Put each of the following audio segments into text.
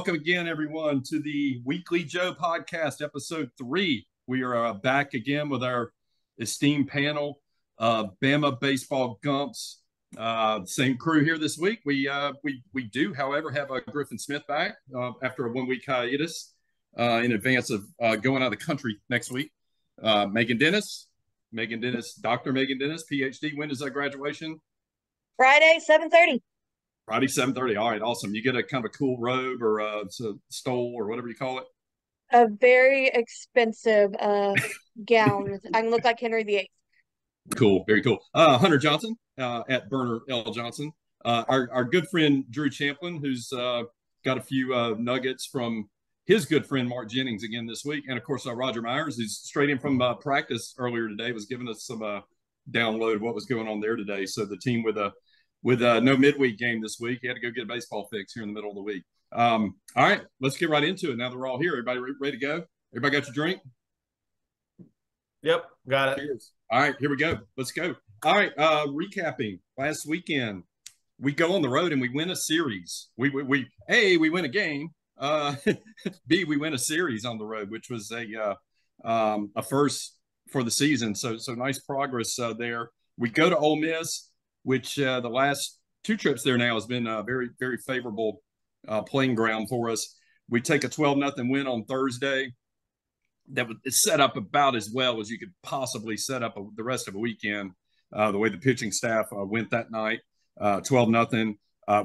welcome again, everyone, to the Weekly Joe podcast, episode 3. We are back again with our esteemed panel, Bama Baseball Gumps. Same crew here this week. We do, however, have Griff and Smith back after a 1-week hiatus in advance of going out of the country next week. Dr. Meghan Dennis, PhD. When is that graduation? Friday, 7:30. Friday, 7:30. All right, awesome. You get a kind of a cool robe or a stole or whatever you call it. A very expensive gown. I can look like Henry VIII. Cool, very cool. Hunter Johnson at Burner L. Johnson. Our good friend Drew Champlin, who's got a few nuggets from his good friend Mark Jennings again this week. And, of course, Roger Myers, who's straight in from practice earlier today, was giving us some download of what was going on there today. So the team with no midweek game this week, he had to go get a baseball fix here in the middle of the week. All right, let's get right into it now that we're all here. Everybody ready to go? Everybody got your drink? Yep, got it. Cheers. All right, here we go. Let's go. All right, recapping last weekend. We go on the road and we win a series. We win a game. B, we win a series on the road, which was a first for the season. So nice progress there. We go to Ole Miss, which the last 2 trips there now has been a very, very favorable playing ground for us. We take a 12-0 win on Thursday. That was set up about as well as you could possibly set up the rest of a weekend. The way the pitching staff went that night, 12-0.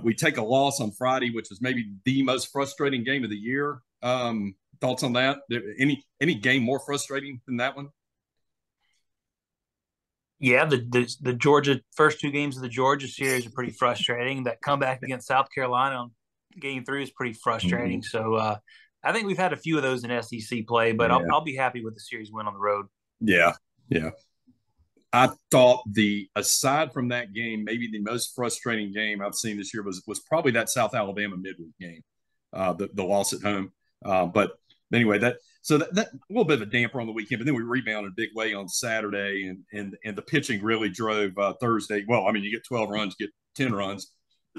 We take a loss on Friday, which was maybe the most frustrating game of the year. Thoughts on that? Any game more frustrating than that one? Yeah, the Georgia first 2 games of the Georgia series are pretty frustrating. That comeback against South Carolina on Game 3 is pretty frustrating. Mm-hmm. So I think we've had a few of those in SEC play, but yeah. I'll be happy with the series win on the road. Yeah. I thought aside from that game, maybe the most frustrating game I've seen this year was probably that South Alabama midweek game, the loss at home. But anyway, that a little bit of a damper on the weekend, but then we rebounded a big way on Saturday, and the pitching really drove Thursday. Well, I mean, you get 12 runs, get 10 runs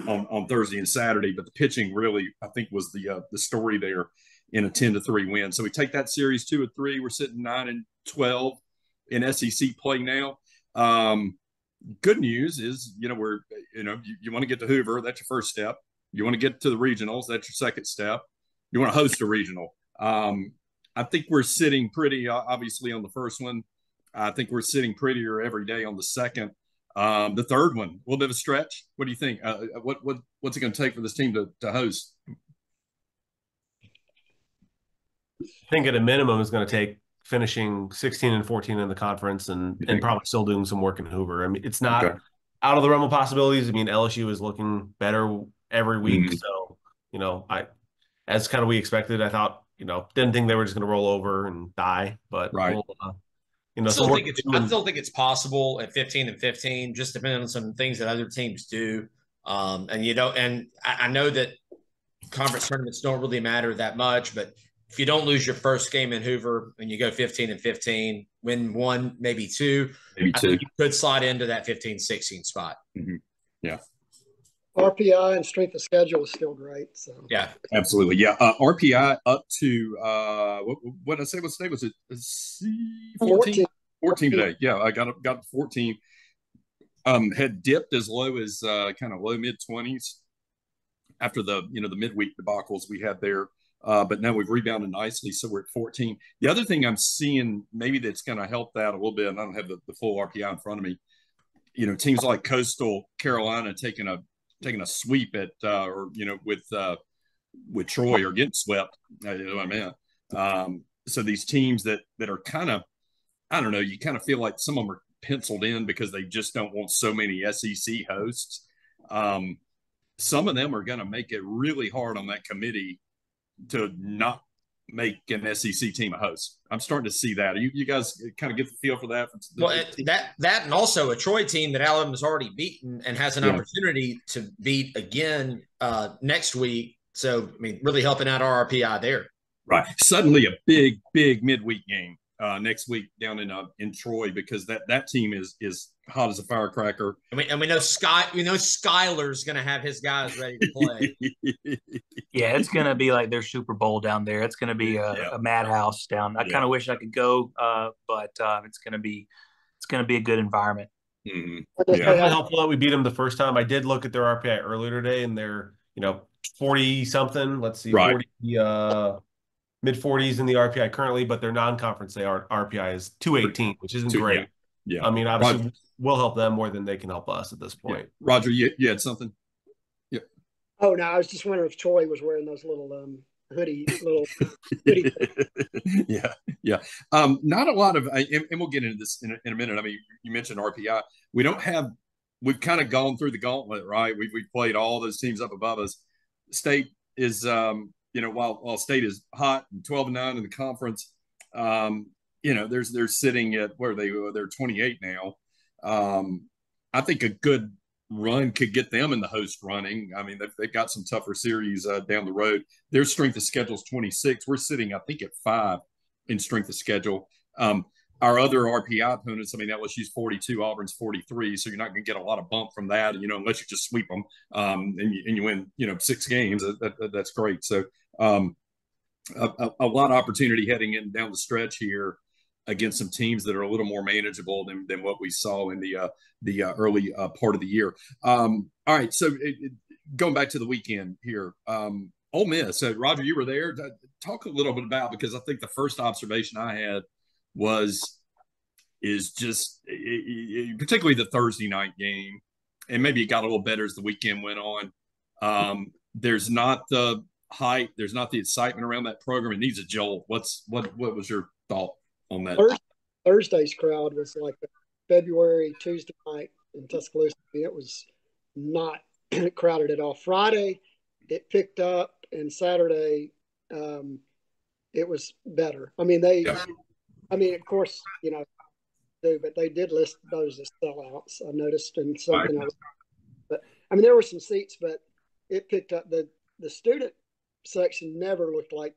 on Thursday and Saturday, but the pitching really, I think, was the story there in a 10-3 win. So we take that series 2-3. We're sitting 9-12 in SEC play now. Good news is, you want to get to Hoover. That's your first step. You want to get to the regionals. That's your second step. You want to host a regional. I think we're sitting pretty, obviously, on the first one. I think we're sitting prettier every day on the second. The third one, a little bit of a stretch. What do you think? What's it going to take for this team to host? I think at a minimum it's going to take finishing 16-14 in the conference and probably still doing some work in Hoover. I mean, it's not out of the realm of possibilities. I mean, LSU is looking better every week. Mm-hmm. So, as kind of we expected, I thought, didn't think they were just going to roll over and die, but right. I still think it's possible at 15-15, just depending on some things that other teams do. And I know that conference tournaments don't really matter that much, but if you don't lose your first game in Hoover and you go 15-15, win 1, maybe 2, I think you could slide into that 15-16 spot. Mm-hmm. Yeah. RPI and strength of schedule is still great. So yeah, absolutely. Yeah. RPI up to what did I say? What state was it? 14 today. Yeah, I got 14. Had dipped as low as kind of low mid-20s after the midweek debacles we had there. But now we've rebounded nicely, so we're at 14. The other thing I'm seeing maybe that's going to help that a little bit, and I don't have the full RPI in front of me, teams like Coastal Carolina taking a sweep at with Troy or getting swept. You know what I mean? So these teams that are kind of, I don't know, you kind of feel like some of them are penciled in because they just don't want so many SEC hosts. Some of them are going to make it really hard on that committee to not make an SEC team a host. I'm starting to see that. You guys kind of get the feel for that? That and also a Troy team that Alabama's already beaten and has an opportunity to beat again next week. So, I mean, really helping out our RPI there. Right. Suddenly a big midweek game next week down in Troy, because that team is hot as a firecracker. And we know Skyler's going to have his guys ready to play. Yeah, it's going to be like their Super Bowl down there. It's going to be a madhouse down. I kind of wish I could go, but it's going to be a good environment. Mm-hmm. It's really helpful that we beat them the first time. I did look at their RPI earlier today, and they're 40 something. Let's see, 40 mid 40s in the RPI currently, but their non-conference RPI is 218, which isn't great. Yeah. I mean, obviously, we'll help them more than they can help us at this point. Yeah. Roger, you had something? Yeah. Oh, no, I was just wondering if Troy was wearing those little hoodie. Yeah. Not a lot of, and we'll get into this in a minute. I mean, you mentioned RPI. We've kind of gone through the gauntlet, right? We've played all those teams up above us. State is, while State is hot and 12-9 in the conference, they're sitting at they're 28 now. I think a good run could get them in the host running. I mean, they've got some tougher series down the road. Their strength of schedule is 26. We're sitting, I think, at 5 in strength of schedule. Our other RPI opponents, I mean, LSU's 42, Auburn's 43, so you're not going to get a lot of bump from that, unless you just sweep them and you win, 6 games. That's great. So a lot of opportunity heading in down the stretch here against some teams that are a little more manageable than what we saw in the early part of the year. All right, so going back to the weekend here, Ole Miss. So Roger, you were there. Talk a little bit about, because I think the first observation I had is just particularly the Thursday night game, and maybe it got a little better as the weekend went on. There's not the hype, there's not the excitement around that program. It needs a jolt. What was your thought on that? Thursday's crowd was like a February Tuesday night in Tuscaloosa. It was not crowded at all. Friday it picked up, and Saturday it was better. I mean, of course, but they did list those as sellouts, I noticed, and something else. But I mean, there were some seats, but it picked up. The student section never looked like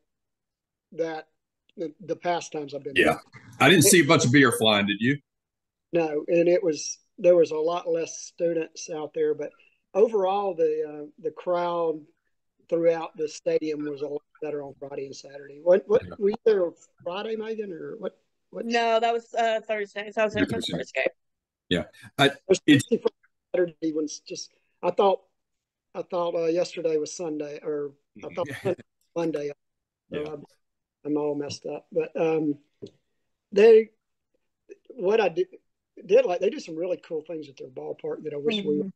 that the past times I've been there. I didn't see a bunch of beer flying, did you? No, and there was a lot less students out there, but overall the crowd throughout the stadium was a lot better on Friday and Saturday. What were you there Friday, Megan, or what? No, that was Thursday. So I was there for the first game. Yeah, Saturday was just. I thought yesterday was Sunday, or I thought Monday. So I'm all messed up, but they do some really cool things at their ballpark that I wish we were,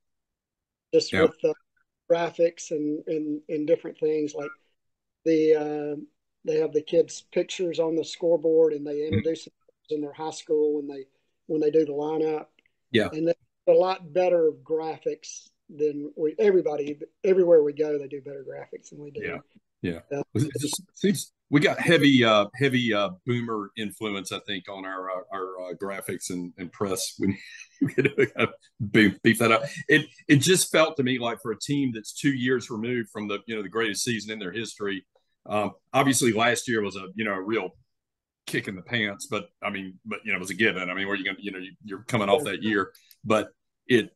just with the graphics and different things, like they have the kids' pictures on the scoreboard, and they introduce them in their high school when they do the lineup. Yeah, and they have a lot better graphics than everywhere we go. They do better graphics than we do. Yeah. It just seems we got heavy boomer influence, I think, on our graphics and press. We beef that up. It just felt to me like, for a team that's 2 years removed from the greatest season in their history. Obviously, last year was a real kick in the pants, but it was a given. I mean, where you're coming off that year, but you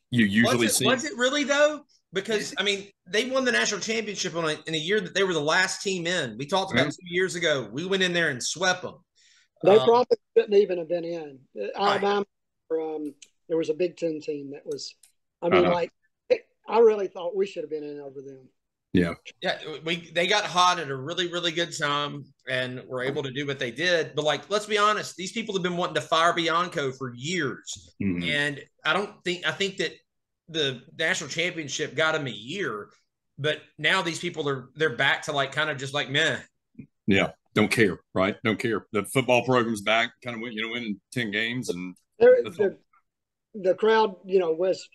usually see. Was it really though? Because they won the national championship in a year that they were the last team in. We talked about 2 years ago. We went in there and swept them. They probably shouldn't even have been in. Alabama, there was a Big Ten team that was. I really thought we should have been in over them. Yeah. They got hot at a really, really good time and were able to do what they did. But let's be honest, these people have been wanting to fire Bianco for years, and I think that the national championship got him a year, but now these people they're back to kind of just meh. Yeah, don't care, right? Don't care. The football program's back, kind of winning 10 games, and the crowd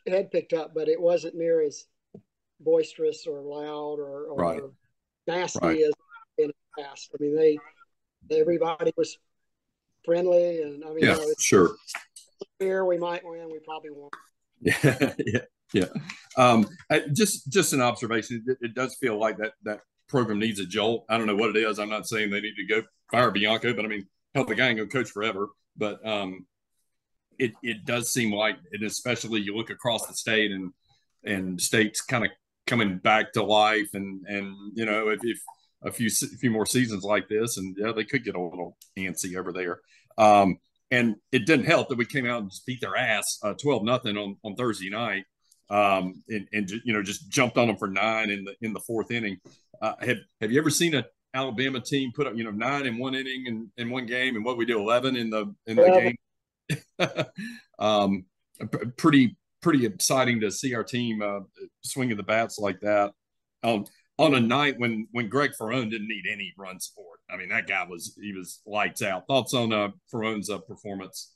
had picked up, but it wasn't near as boisterous or loud or nasty as in the past. I mean, everybody was friendly, and sure. Here we might win, we probably won't. Yeah. Just an observation. It does feel like that program needs a jolt. I don't know what it is. I'm not saying they need to go fire Bianco, but hell, the guy ain't gonna coach forever, but it does seem like, and especially you look across the state and states kind of coming back to life, and if a few more seasons like this, and they could get a little antsy over there. And it didn't help that we came out and just beat their ass 12-0 on Thursday night, and just jumped on them for 9 in the fourth inning. Have you ever seen an Alabama team put up 9 in one inning in one game, and what we do 11 in the game? Pretty exciting to see our team swinging the bats like that on a night when Greg Ferrone didn't need any run support. I mean, that guy was lights out. Thoughts on Ferrone's performance?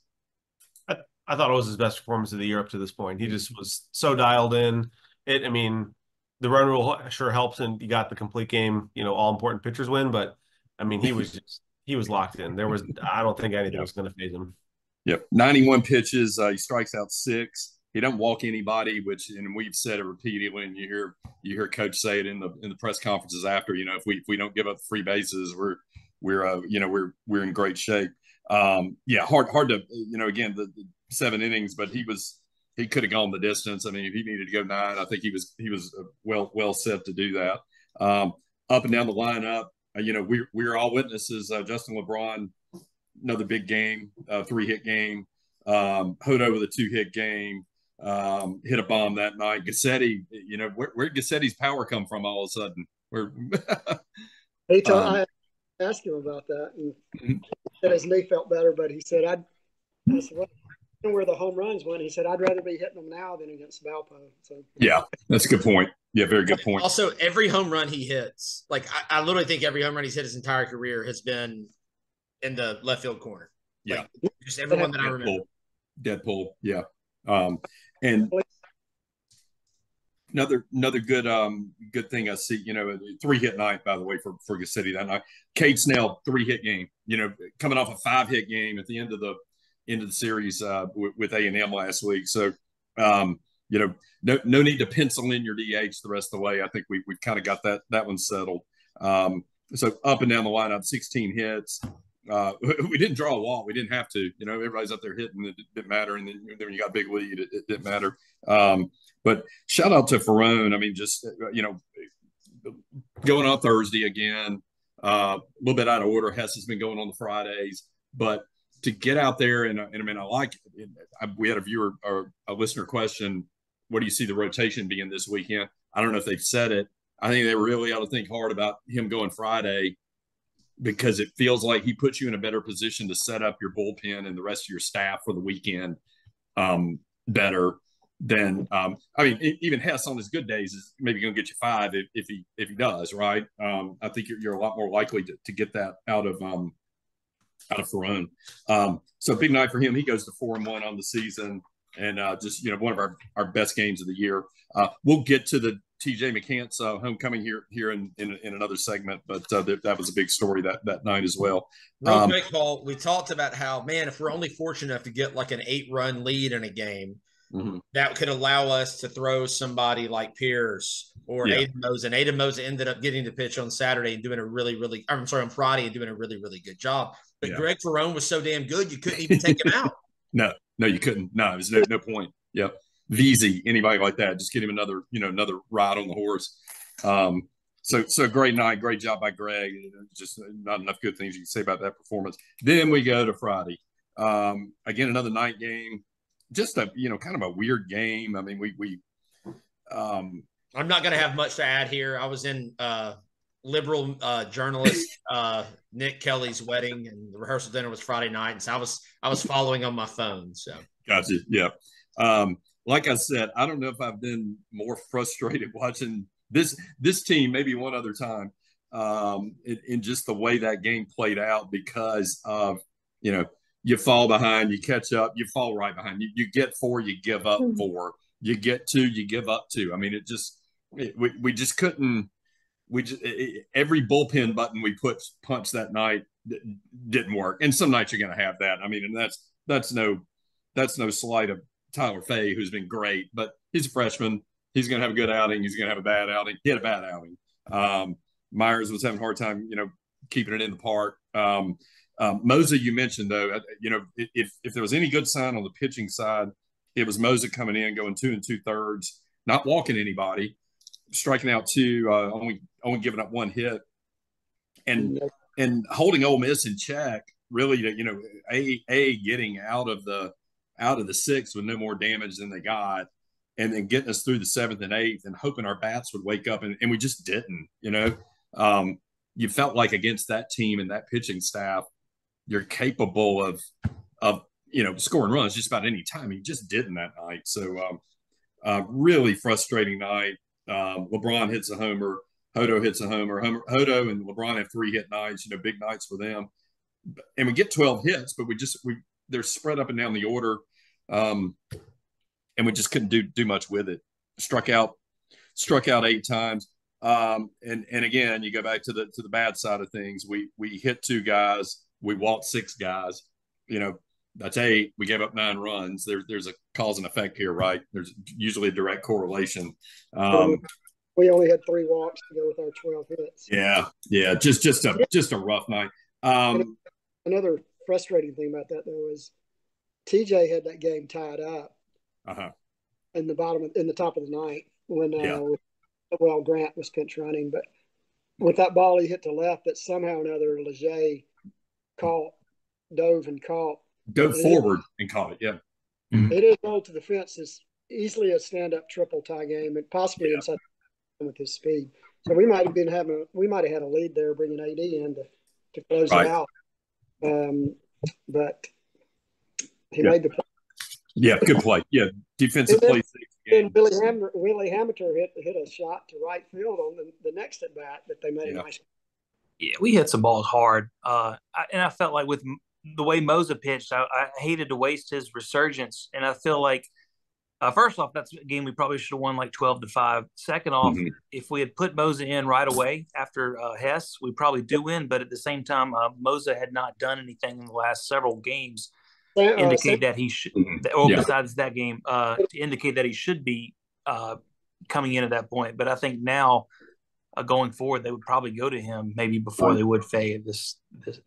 I thought it was his best performance of the year up to this point. He just was so dialed in. The run rule sure helps, and you got the complete game, all important pitchers win. But I mean, he was locked in. I don't think anything was going to phase him. Yep, 91 pitches. He strikes out 6. He doesn't walk anybody, and we've said it repeatedly. And you hear Coach say it in the press conferences after. If we don't give up free bases, we're in great shape. Hard to again the 7 innings, but he could have gone the distance. I mean, if he needed to go 9, I think he was well set to do that. Up and down the lineup, we're all witnesses. Justin LeBron, another big game, 3-hit game. Hodo with a 2-hit game. Hit a bomb that night. Gassetti, where did Gassetti's power come from all of a sudden? I asked him about that, and he said his knee felt better, but he said, I said, well, where the home runs went, he said, I'd rather be hitting them now than against Valpo. So yeah, that's a good point. Yeah, very good point. Also, every home run he hits, like I literally think every home run he's hit his entire career has been in the left field corner. Yeah, just everyone that I remember. Deadpool. Yeah. And another good thing I see, 3-hit night, by the way, for Gassetti that night. Cade Snell, 3-hit game, coming off a 5-hit game at the end of the series with A&M last week. So, no need to pencil in your DH the rest of the way. I think we've kind of got that one settled. So up and down the lineup, 16 hits. We didn't draw a walk. We didn't have to. Everybody's up there hitting. It didn't matter. And then when you got a big lead, it didn't matter. But shout out to Ferrone. I mean, just going on Thursday again. A little bit out of order. Hess has been going on the Fridays, but to get out there and I mean, I like it. We had a viewer or a listener question, what do you see the rotation being this weekend? I don't know if they've said it. I think they really ought to think hard about him going Friday, because it feels like he puts you in a better position to set up your bullpen and the rest of your staff for the weekend better than even Hess on his good days is maybe going to get you 5 if he does, right? I think you're a lot more likely to get that out of Ferrone. So big night for him. He goes to 4-1 on the season, and just one of our best games of the year. We'll get to the TJ McCants homecoming here in another segment, but that was a big story that night as well. Real quick, Paul, we talked about how, man, if we're only fortunate enough to get like an 8-run lead in a game, that could allow us to throw somebody like Pierce or Aiden Mose. And Aiden Mose ended up getting the pitch on Saturday and doing on Friday and doing a really, really good job. But Greg Ferrone was so damn good, you couldn't even take him out. No, you couldn't. No, there's no point. Yeah. VZ, anybody like that, just get him another ride on the horse. So great night, great job by Greg. Just not enough good things you can say about that performance. Then we go to Friday. Again, another night game. Just a kind of a weird game. I mean, I'm not going to have much to add here. I was in liberal journalist Nick Kelly's wedding, and the rehearsal dinner was Friday night, and so I was following on my phone. So gotcha. Yeah. Like I said, I don't know if I've been more frustrated watching this team maybe one other time in just the way that game played out, because of you fall behind, you catch up, you fall right behind. You get 4, you give up 4. You get 2, you give up 2. I mean, we just couldn't. Every bullpen button we punched that night didn't work. And some nights you're going to have that. I mean, and that's no slight of Tyler Fay, who's been great, but he's a freshman. He's going to have a good outing. He's going to have a bad outing. He had a bad outing. Myers was having a hard time, keeping it in the park. Mosa, you mentioned though, if there was any good sign on the pitching side, it was Mosa coming in, going 2 2/3, not walking anybody, striking out 2, only giving up 1 hit, and holding Ole Miss in check. Really, getting out of the 6th with no more damage than they got, and then getting us through the 7th and 8th, and hoping our bats would wake up, and we just didn't. You felt like against that team and that pitching staff, you're capable of scoring runs just about any time. He just didn't that night. So really frustrating night. LeBron hits a homer. Hodo hits a homer. Hodo and LeBron have 3 hit nights, big nights for them. And we get 12 hits, but they're spread up and down the order. And we just couldn't do much with it. Struck out 8 times. And again, you go back to the bad side of things. We hit 2 guys. We walked 6 guys. That's 8. We gave up 9 runs. There's a cause and effect here, right? There's usually a direct correlation. We only had 3 walks to go with our 12 hits. Yeah. Just a rough night. Another frustrating thing about that though is TJ had that game tied up in the top of the ninth when Grant was pinch running, but with that ball he hit to left, that somehow or another Leger dove forward and caught it. Yeah, it is rolled to the fence. Is easily a stand-up triple tie game, and possibly inside with his speed. So we might have had a lead there, bringing AD in to close it out. But he made the play. Yeah, good play. Yeah, defensive play. And Willie Hamilton hit a shot to right field on the next at bat that they made a nice. Yeah, we hit some balls hard, and I felt like with the way Mosa pitched, I hated to waste his resurgence, and I feel like first off, that's a game we probably should have won like 12-5. Second off, if we had put Mosa in right away after Hess, we probably do win. But at the same time, Mosa had not done anything in the last several games to indicate that he should, besides that game, to indicate that he should be coming in at that point. But I think now, going forward, they would probably go to him maybe before they would fade this.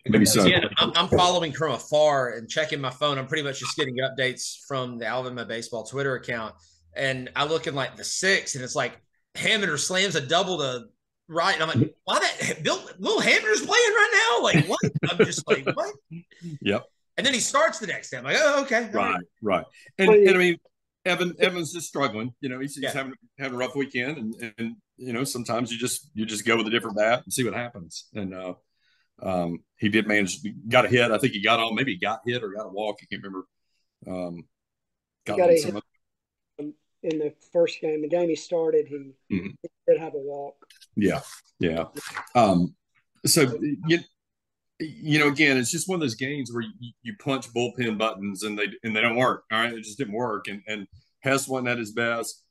Maybe so. Yeah, I'm following from afar and checking my phone. I'm pretty much just getting updates from the Alabama Baseball Twitter account. And I look in like the 6th, and it's like Hammer slams a double to right. And I'm like, why that Will Hammer's playing right now? Like, what? I'm just like, what? Yep. And then he starts the next day. I'm like, oh, okay. Right. And I mean, Evan's just struggling. He's having a rough weekend, and sometimes you just go with a different bat and see what happens. And he did manage, got a hit. I think he got on. Maybe he got hit or got a walk. I can't remember. Got a hit in the first game. The game he started, he did have a walk. Yeah. So again, it's just one of those games where you punch bullpen buttons and they don't work. All right, it just didn't work. And Hess wasn't at his best.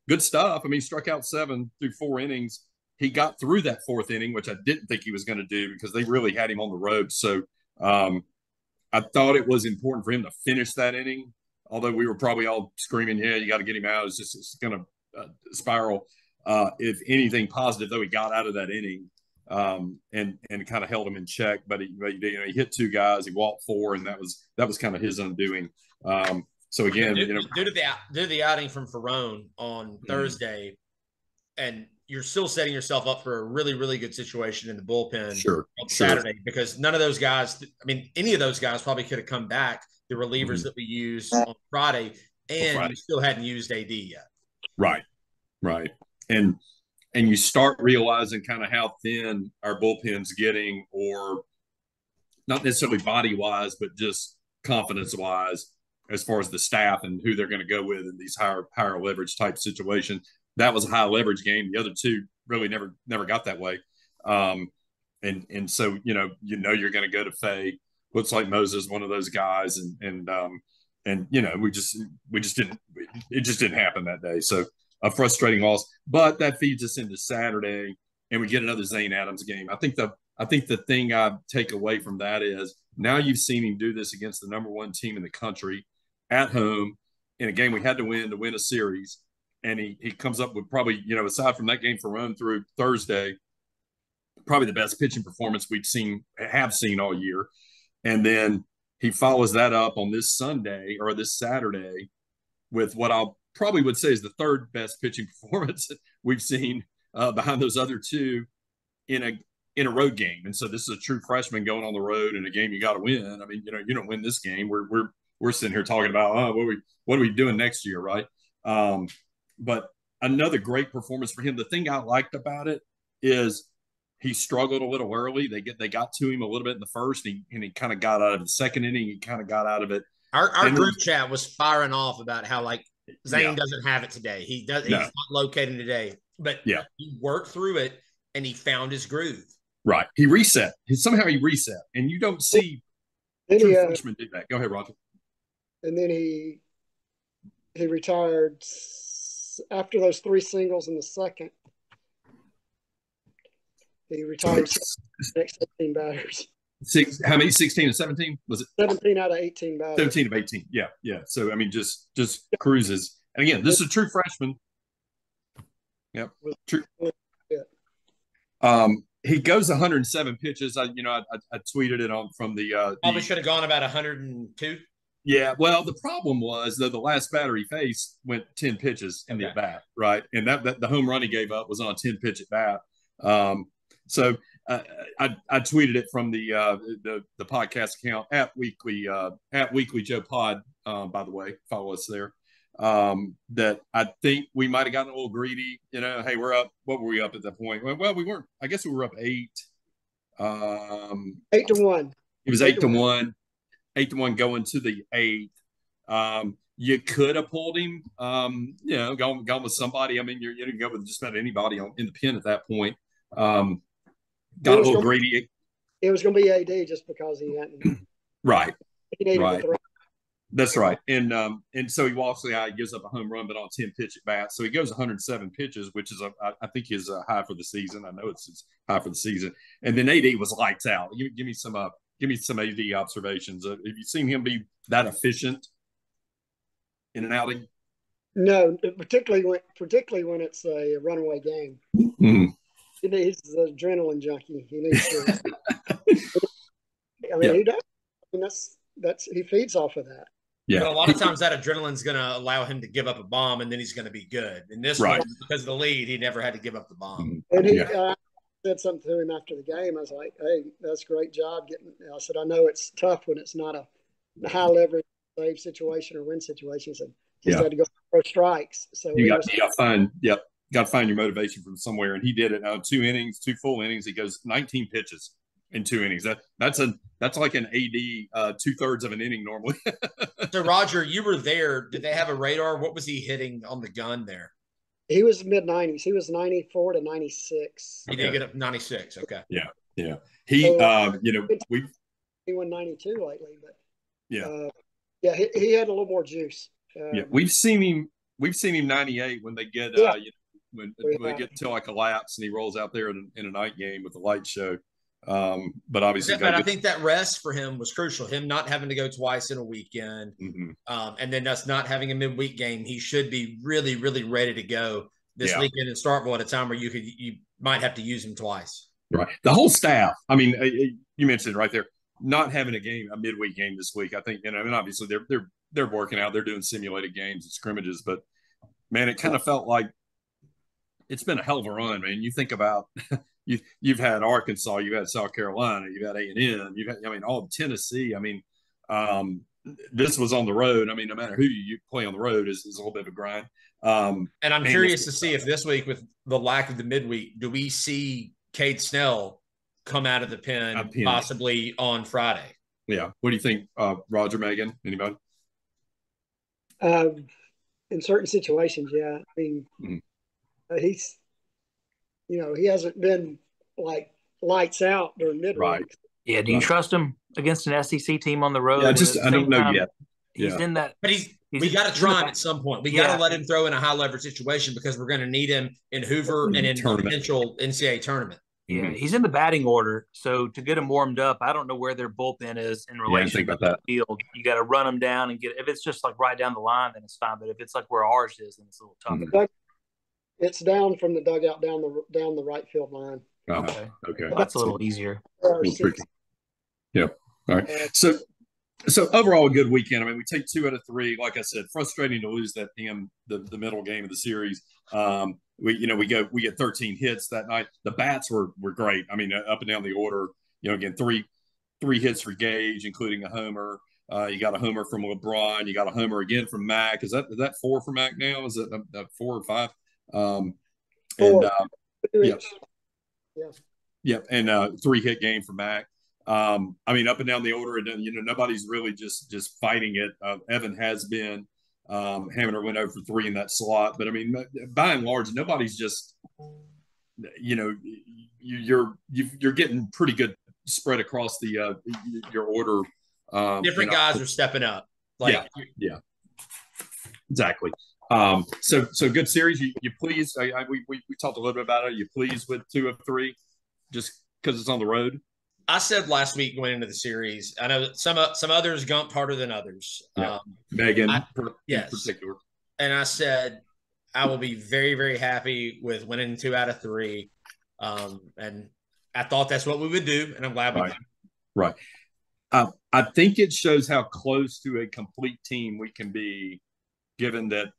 Good stuff. I mean, he struck out 7 through 4 innings. He got through that 4th inning, which I didn't think he was going to do because they really had him on the ropes. So I thought it was important for him to finish that inning, although we were probably all screaming, yeah, you got to get him out. It's going to spiral. If anything positive, though, he got out of that inning and kind of held him in check. But he hit 2 guys, he walked 4, and that was kind of his undoing. So again, due to the outing from Ferrone on Thursday, and you're still setting yourself up for a really, really good situation in the bullpen on Saturday because none of those guys, any of those guys probably could have come back, the relievers that we used on Friday, and you still hadn't used AD yet. Right. And you start realizing kind of how thin our bullpen's getting, or not necessarily body-wise, but just confidence-wise as far as the staff and who they're going to go with in these higher leverage type situations. That was a high leverage game. The other 2 really never got that way. And so, you're going to go to Faye. Looks like Moses, one of those guys. And we just didn't, it just didn't happen that day. So a frustrating loss, but that feeds us into Saturday and we get another Zane Adams game. I think the thing I take away from that is now you've seen him do this against the number 1 team in the country at home in a game we had to win a series. And he comes up with probably, aside from that game for Rome through Thursday, probably the best pitching performance have seen all year. And then he follows that up on this Sunday or this Saturday with what I probably would say is the third best pitching performance we've seen behind those other two in a road game. And so this is a true freshman going on the road in a game you got to win. I mean, you don't win this game. We're sitting here talking about what are we doing next year, right? But another great performance for him. The thing I liked about it is he struggled a little early. They got to him a little bit in the first, and he kind of got out of the second inning. He kind of got out of it. Our group chat was firing off about how Zane doesn't have it today. He's not locating today, but he worked through it and he found his groove. Right. He reset. Somehow he reset, and you don't see true freshmen do that. Go ahead, Roger. And then he retired after those 3 singles in the second. He retired the next 18 batters. How many? 16 and 17? Was it 17 out of 18 batters? 17 of 18. Yeah. So I mean, just cruises. And again, this is a true freshman. Yep. True. He goes 107 pitches. I tweeted it from the probably should have gone about 102. Yeah, well, the problem was that the last batter he faced went 10 pitches in the at bat, right? And that the home run he gave up was on a 10-pitch at bat. So I tweeted it from the podcast account at Weekly Joe Pod. By the way, follow us there. That I think we might have gotten a little greedy. Hey, we're up. What were we up at that point? Well, we weren't. I guess we were up 8. 8-1. It was 8-1. 8-1 going to the 8th. You could have pulled him, gone with somebody. I mean, you're going to go with just about anybody in the pen at that point. Got a little greedy. It was going to be AD just because he hadn't. Right. That's right. And so he walks the eye, gives up a home run, but on 10-pitch at bat. So he goes 107 pitches, which is I think his high for the season. I know it's his high for the season. And then AD was lights out. Give me some AD observations. Have you seen him be that efficient in an outing? No, particularly when it's a runaway game. Mm-hmm. He's an adrenaline junkie. He needs to. I mean, he does. I mean, he feeds off of that. Yeah. But a lot of times that adrenaline's going to allow him to give up a bomb, and then he's going to be good. In this one, because of the lead, he never had to give up the bomb. And he said something to him after the game. I was like, "Hey, that's a great job getting." I said, "I know it's tough when it's not a high leverage save situation or win situation." He said, "Just had to go for strikes." So you got to find your motivation from somewhere, and he did it. 2 full innings. He goes 19 pitches in 2 innings. That's like an AD 2/3 of an inning normally. So Roger, you were there. Did they have a radar? What was he hitting on the gun there? He was mid-90s. He was 94 to 96. He did get up 96. Okay. Yeah. He, he won 92 lately, but he had a little more juice. We've seen him 98 when they get when they get to like a lapse and he rolls out there in a night game with the light show. But obviously, I think that rest for him was crucial. Him not having to go twice in a weekend, and then us not having a midweek game. He should be really, really ready to go this weekend in Starkville at a time where you might have to use him twice. Right. The whole staff. I mean, you mentioned right there, not having a midweek game this week. I think I mean, obviously they're working out. They're doing simulated games and scrimmages, but man, it kind of felt like it's been a hell of a run, man. You think about. You've had Arkansas, you've had South Carolina, you've had A&M, all of Tennessee. I mean, this was on the road. I mean, no matter who you play on the road is a little bit of a grind. And I'm curious to see if this week, with the lack of the midweek, do we see Cade Snell come out of the pen possibly on Friday? Yeah. What do you think, Roger, Meghan? Anybody? In certain situations, yeah. I mean, he's. He hasn't been like lights out during midweek. Right. Yeah. Do you trust him against an SEC team on the road? Yeah, I don't know yet. He's in that. But we got to try him at some point. We got to let him throw in a high leverage situation because we're going to need him in Hoover and in potential NCAA tournament. Yeah, he's in the batting order. So to get him warmed up, I don't know where their bullpen is in relation to the field. You got to run them down and if it's just like right down the line, then it's fine. But if it's like where ours is, then it's a little tougher. It's down from the dugout down the right field line. Okay. Okay. Well, that's a little easier. Yeah. All right. So overall, a good weekend. I mean, we take 2 out of 3. Like I said, frustrating to lose that the middle game of the series. We get 13 hits that night. The bats were great. I mean, up and down the order. Again, three hits for Gage, including a homer. You got a homer from LeBron. You got a homer again from Mac. Is that 4 for Mac now? Is it 4 or 5? 4. And 3-hit game for Mac. I mean, up and down the order, nobody's really just fighting it. Evan has been. Hamner went over for 3 in that slot, but I mean, by and large, nobody's just, you're getting pretty good spread across the your order. Different guys are stepping up. Yeah, exactly. So good series. You pleased? We talked a little bit about it. You pleased with 2 of 3, just because it's on the road? I said last week going into the series, I know some others gumped harder than others. Yeah. Meghan, in particular. And I said I will be very, very happy with winning 2 out of 3. And I thought that's what we would do, and I'm glad we did. Right. I think it shows how close to a complete team we can be, given that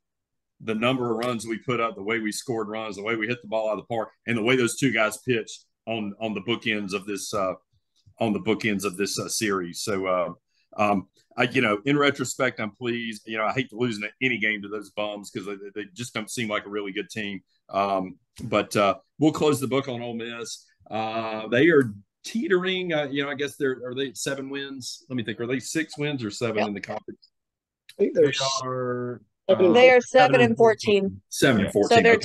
the number of runs we put up, the way we scored runs, the way we hit the ball out of the park, and the way those 2 guys pitched on the bookends of this series. So, in retrospect, I'm pleased. I hate to lose any game to those bums because they just don't seem like a really good team. But we'll close the book on Ole Miss. They are teetering. I guess are they 7 wins? Let me think. Are they 6 wins or 7 in the conference? I think they are 7 and 14. 7 and 14. So they're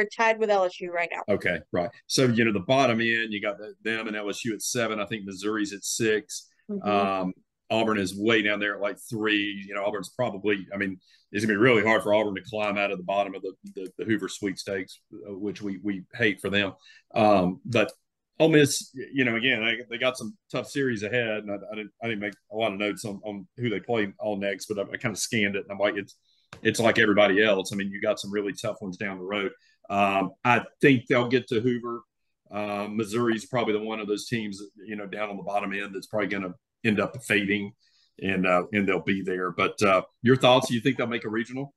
tied with LSU right now. Okay, right. So the bottom end, you got them and LSU at 7. I think Missouri's at 6. Mm-hmm. Auburn is way down there at like 3. Auburn's probably. I mean, it's gonna be really hard for Auburn to climb out of the bottom of the Hoover sweepstakes, which we hate for them. But Ole Miss, again, they got some tough series ahead, and I didn't make a lot of notes on who they play all next, but I kind of scanned it, and I'm like, it's like everybody else. I mean, you got some really tough ones down the road. I think they'll get to Hoover. Missouri's probably one of those teams, down on the bottom end that's probably going to end up fading, and they'll be there. But your thoughts? Do you think they'll make a regional?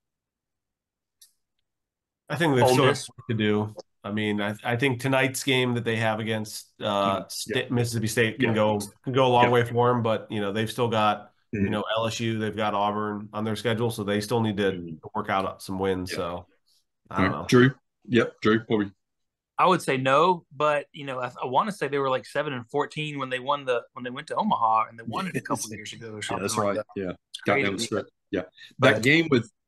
I think they've still have work to do. I mean, I think tonight's game that they have against Mississippi State can go a long way for them, but they've still got LSU, they've got Auburn on their schedule, so they still need to work out some wins. So I don't know. Drew. Yep, Drew. I would say no, but I want to say they were like 7 and 14 when they went to Omaha, and they won it a couple of years ago or something. Yeah, that's right. Yeah, got down the stretch. Yeah,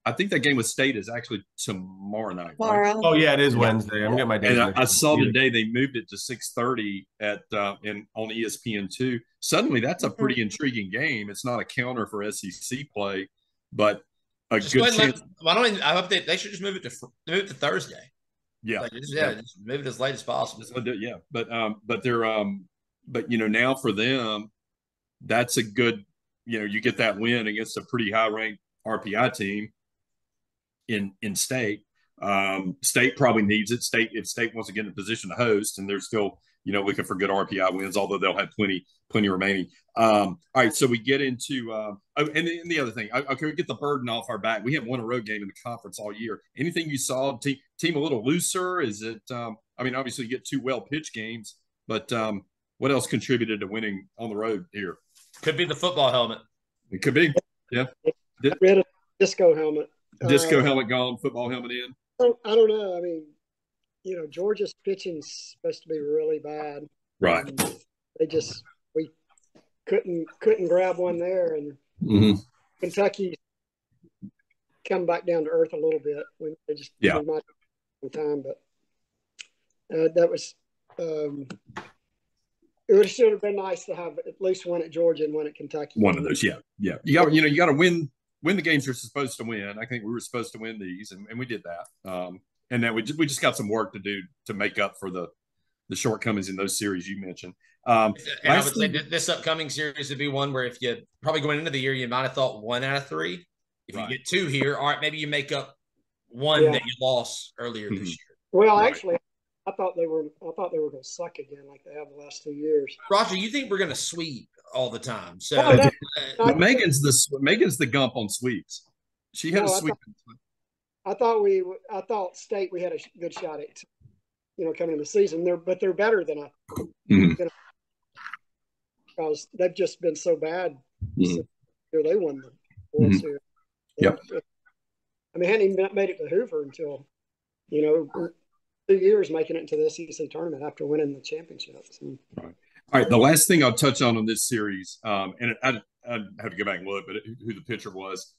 I think that game with State is actually tomorrow night. Right? Oh yeah, it is Wednesday. I'm getting my days. And I saw today they moved it to 6:30 on ESPN2. Suddenly, that's a pretty intriguing game. It's not a counter for SEC play, but a good chance. I hope they should just move it to Thursday. Yeah, just move it as late as possible. Yeah, but they're now for them, that's a good. You get that win against a pretty high ranked RPI team. In State, State probably needs it. If State wants to get in a position to host, and they're still looking for good RPI wins, although they'll have plenty remaining. All right, so we get into and the other thing. Okay, we get the burden off our back. We haven't won a road game in the conference all year. Anything you saw? Team a little looser? Is it? I mean, obviously you get 2 well pitched games, but what else contributed to winning on the road here? Could be the football helmet. It could be. Yeah. Rid of disco helmet. Disco helmet gone, football helmet in. I don't know. I mean, Georgia's pitching's supposed to be really bad. Right. We couldn't grab one there, and Kentucky come back down to earth a little bit when they just time. But that was it should have been nice to have at least one at Georgia and one at Kentucky. One of those, yeah. You got to win the games you're supposed to win. I think we were supposed to win these, and we did that. And then we just got some work to do to make up for the shortcomings in those series you mentioned. And I would say this upcoming series would be one where if you probably going into the year, you might have thought 1 out of 3. If you get 2 here, all right, maybe you make up one that you lost earlier this year. Well, actually, I thought they were going to suck again like they have the last 2 years. Roger, you think we're going to sweep all the time? So but Megan's the gump on sweeps. She had a sweep. I thought State we had a good shot at, coming in the season. They're better than because they've just been so bad. They won the World Series. Yep. I mean, hadn't even made it to Hoover until 2 years making it into the SEC tournament after winning the championship. So. Right. All right. The last thing I'll touch on this series, and I have to go back and look, but who the pitcher was.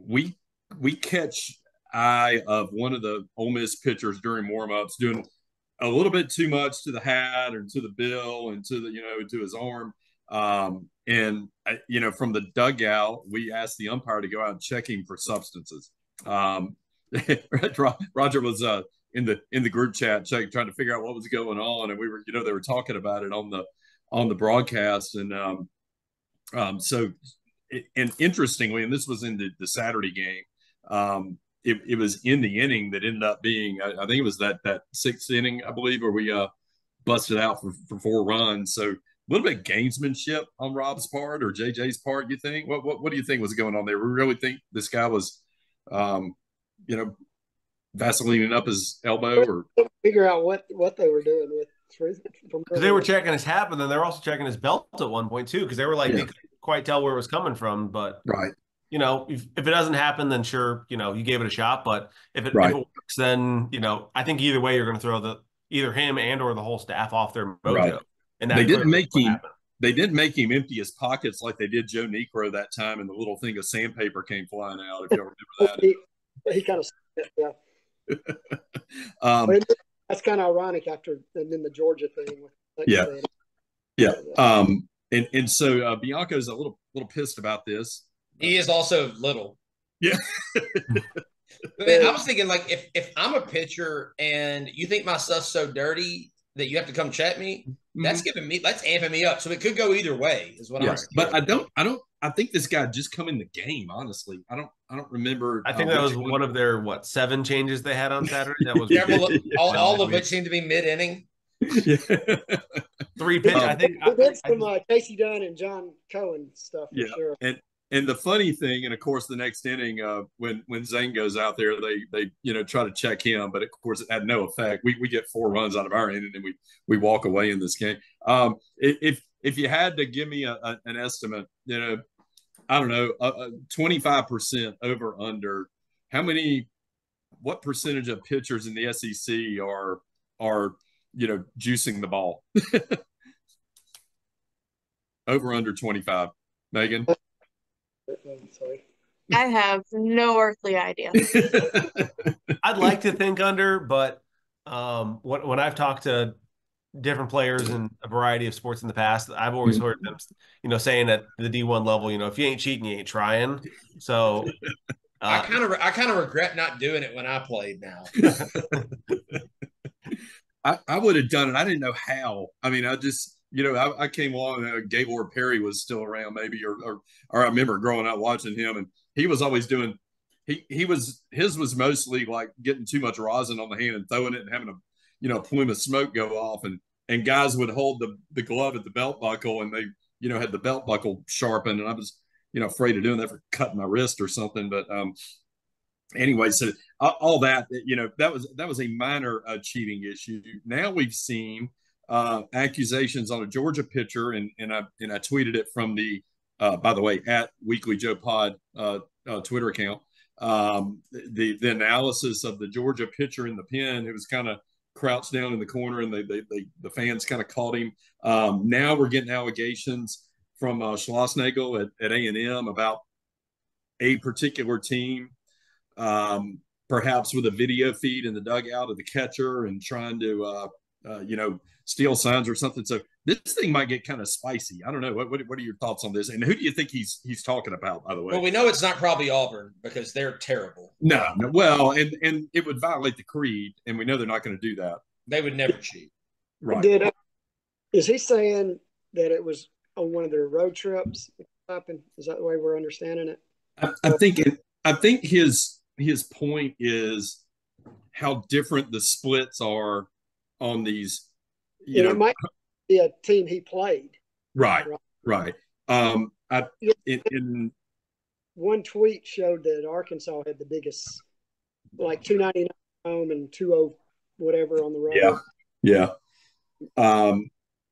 We catch eye of one of the Ole Miss pitchers during warmups doing a little bit too much to the hat or to the bill and to the to his arm. And from the dugout, we asked the umpire to go out and check him for substances. Roger was in the group chat trying to figure out what was going on, and we were they were talking about it on the broadcast, and and interestingly, and this was in the Saturday game. It was in the inning that ended up being, I think it was that sixth inning, I believe, where we busted out for 4 runs. So a little bit of gamesmanship on Rob's part or JJ's part, you think? What do you think was going on there? We really think this guy was, Vaselining up his elbow, or figure out what they were doing with they were checking his hat, but then they were also checking his belt at one point too, because they were like they couldn't quite tell where it was coming from. But right. If it doesn't happen, then sure, you gave it a shot. But if it works, then I think either way you're going to throw either him and or the whole staff off their mojo. Right. And they didn't make him. They didn't make him empty his pockets like they did Joe Necro that time, and the little thing of sandpaper came flying out. If you remember that, he kind of that's kind of ironic after and then the Georgia thing. And so Bianco's a little pissed about this. He is also little. Yeah. Man, I was thinking, like, if I'm a pitcher and you think my stuff's so dirty that you have to come check me, that's amping me up. So it could go either way, is what I'm saying. But I think this guy just come in the game, honestly. I don't remember. I think that was one of their 7 changes they had on Saturday. That was all of which seemed to be mid-inning. 3 pitches. I think we did some Casey Dunn and John Cohen stuff for sure. And the funny thing, and of course, the next inning, when Zane goes out there, they try to check him, but of course, it had no effect. We get 4 runs out of our inning, and we walk away in this game. If you had to give me an estimate, I don't know, 25% over under. What percentage of pitchers in the SEC are juicing the ball? Over under 25. Megan? Sorry. I have no earthly idea. I'd like to think under, but when I've talked to different players in a variety of sports in the past, I've always heard them, saying at the D1 level, if you ain't cheating, you ain't trying. So I kind of regret not doing it when I played now. I would have done it. I didn't know how. I mean, I just, I came along, Gaylord Perry was still around maybe, or I remember growing up watching him, and he was always doing, his was mostly like getting too much rosin on the hand and throwing it and having a plume of smoke go off, and guys would hold the glove at the belt buckle, and they, had the belt buckle sharpened, and I was, afraid of doing that for cutting my wrist or something. But anyway, so all that, that was a minor cheating issue. Now we've seen accusations on a Georgia pitcher, and I tweeted it from the by the way, at Weekly Joe Pod Twitter account. The analysis of the Georgia pitcher in the pen who was kind of crouched down in the corner, and the fans kind of caught him. Now we're getting allegations from Schlossnagel at A&M about a particular team, perhaps with a video feed in the dugout of the catcher and trying to steal signs or something. So this thing might get kind of spicy. I don't know. What are your thoughts on this? And who do you think he's talking about, by the way? Well, we know it's not probably Auburn because they're terrible. No. Well, and it would violate the creed, and we know they're not going to do that. They would never cheat. Right. Is he saying that it was on one of their road trips? Is that the way we're understanding it? I think his point is how different the splits are on these. It might be a team he played. Right. In one tweet showed that Arkansas had the biggest, like 299 home and 20 whatever on the road. Yeah.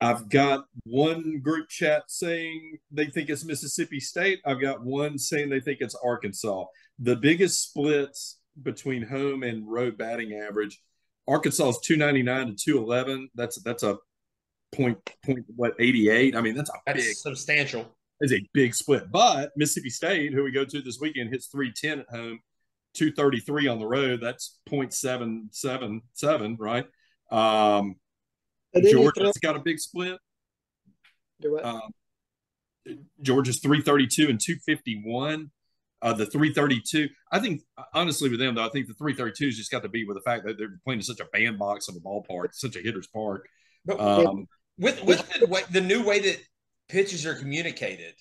I've got one group chat saying they think it's Mississippi State. I've got one saying they think it's Arkansas. The biggest splits between home and road batting average, Arkansas is 299 to 211. That's a point 88. I mean, that's big, substantial. It's a big split. But Mississippi State, who we go to this weekend, hits 310 at home, 233 on the road. That's 0.777, right? Georgia's got a big split. Georgia's 332 and 251. The 332, I think, honestly, with them, though, I think the 332's just got to be with the fact that they're playing in such a bandbox of a ballpark, such a hitter's park. But with the new way that pitches are communicated,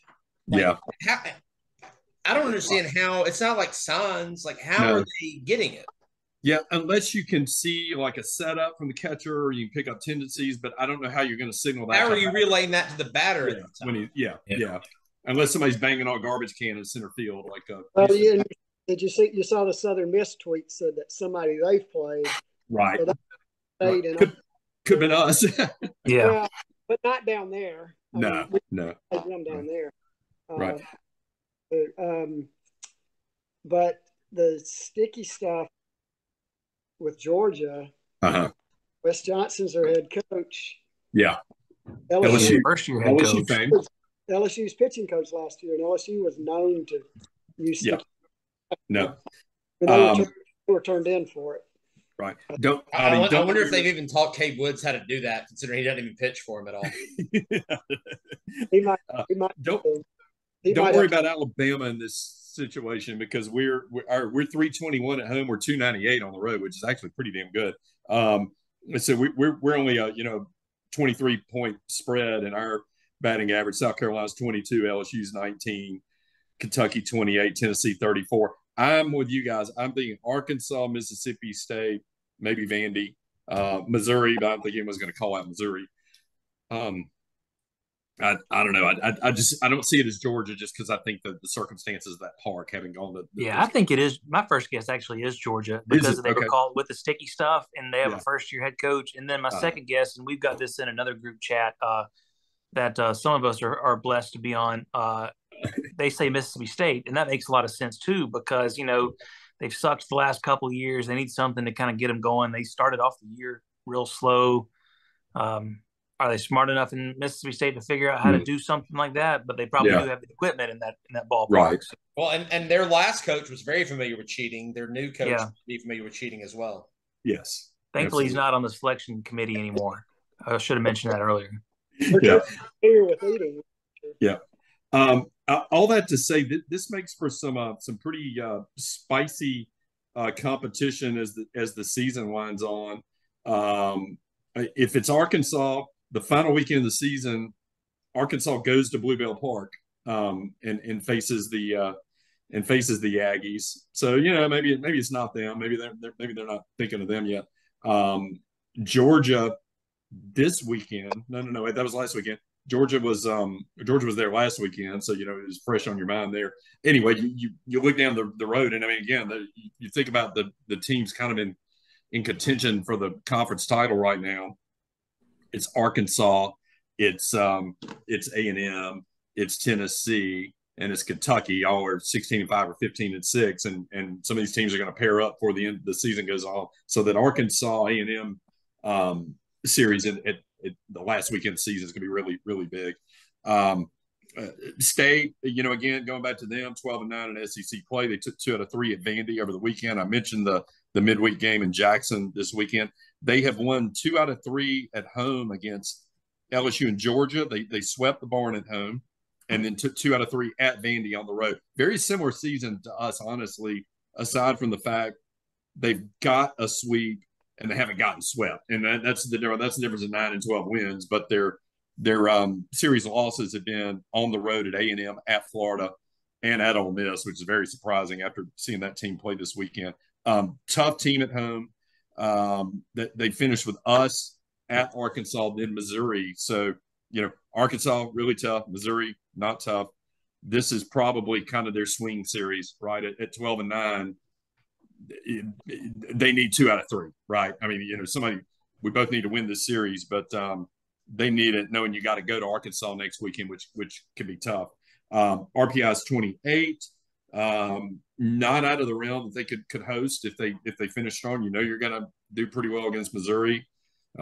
I don't understand how it's not like signs. Like, how are they getting it? Yeah, unless you can see like a setup from the catcher, or you can pick up tendencies, but I don't know how you're going to signal that. How are you relaying that to the batter? Yeah, unless somebody's banging on a garbage can in center field, like did you see? You saw the Southern Miss tweet said that somebody they've played, right? So right. Could have been us. Yeah, but not down there. No. Them down there, right? But the sticky stuff with Georgia, Wes Johnson's their head coach. Yeah, LSU first year head LSU coach. LSU's pitching coach last year, and LSU was known to use. No, they were turned in for it. Right. I wonder if they've even taught Cade Woods how to do that, considering he doesn't even pitch for him at all. He might. Don't worry about Alabama in this situation, because we're 321 at home. We're 298 on the road, which is actually pretty damn good. So we're only a 23-point spread in our batting average. South Carolina's 22, LSU's 19, Kentucky 28, Tennessee 34. I'm with you guys. I'm thinking Arkansas, Mississippi State, maybe Vandy, Missouri, but I'm thinking I was going to call out Missouri. I don't know. I don't see it as Georgia, just because I think the circumstances of that park having gone to. I think it is. My first guess actually is Georgia, because they were called with the sticky stuff, and they have a first-year head coach. And then my second guess, and we've got this in another group chat that some of us are blessed to be on. They say Mississippi State, and that makes a lot of sense too, because they've sucked the last couple of years. They need something to kind of get them going. They started off the year real slow. Are they smart enough in Mississippi State to figure out how to do something like that? But they probably do have the equipment in that ballpark. Right. Well, and their last coach was very familiar with cheating. Their new coach will be familiar with cheating as well. Yes. Thankfully, he's not on the selection committee anymore. I should have mentioned that earlier. Yeah. All that to say that this makes for some pretty spicy competition as the season winds on. If it's Arkansas, the final weekend of the season, Arkansas goes to Bluebell Park and faces the Aggies. So maybe it's not them. Maybe they're not thinking of them yet. Georgia this weekend. No, that was last weekend. Georgia was there last weekend, so it was fresh on your mind there. Anyway, you look down the road, and I mean, again, you think about the teams kind of in contention for the conference title right now. It's Arkansas, it's A&M, it's Tennessee, and it's Kentucky. All are 16-5 or 15-6, and some of these teams are going to pair up before the end of the season goes on. So that Arkansas A&M series at the last weekend of the season is going to be really, really big. State, again, going back to them, 12-9 in SEC play. They took 2 out of 3 at Vandy over the weekend. I mentioned the midweek game in Jackson this weekend. They have won 2 out of 3 at home against LSU and Georgia. They swept the barn at home, and then took 2 out of 3 at Vandy on the road. Very similar season to us, honestly, aside from the fact they've got a sweep and they haven't gotten swept. And that's the difference. That's the difference in 9 and 12 wins. But their series losses have been on the road at A&M, at Florida, and at Ole Miss, which is very surprising after seeing that team play this weekend. Tough team at home. That they finished with us at Arkansas, then Missouri. So, Arkansas really tough, Missouri not tough. This is probably kind of their swing series, right? At 12-9, they need 2 out of 3, right? I mean, we both need to win this series, but they need it knowing you got to go to Arkansas next weekend, which can be tough. RPI is 28. Not out of the realm that they could host if they finish strong. You're going to do pretty well against Missouri.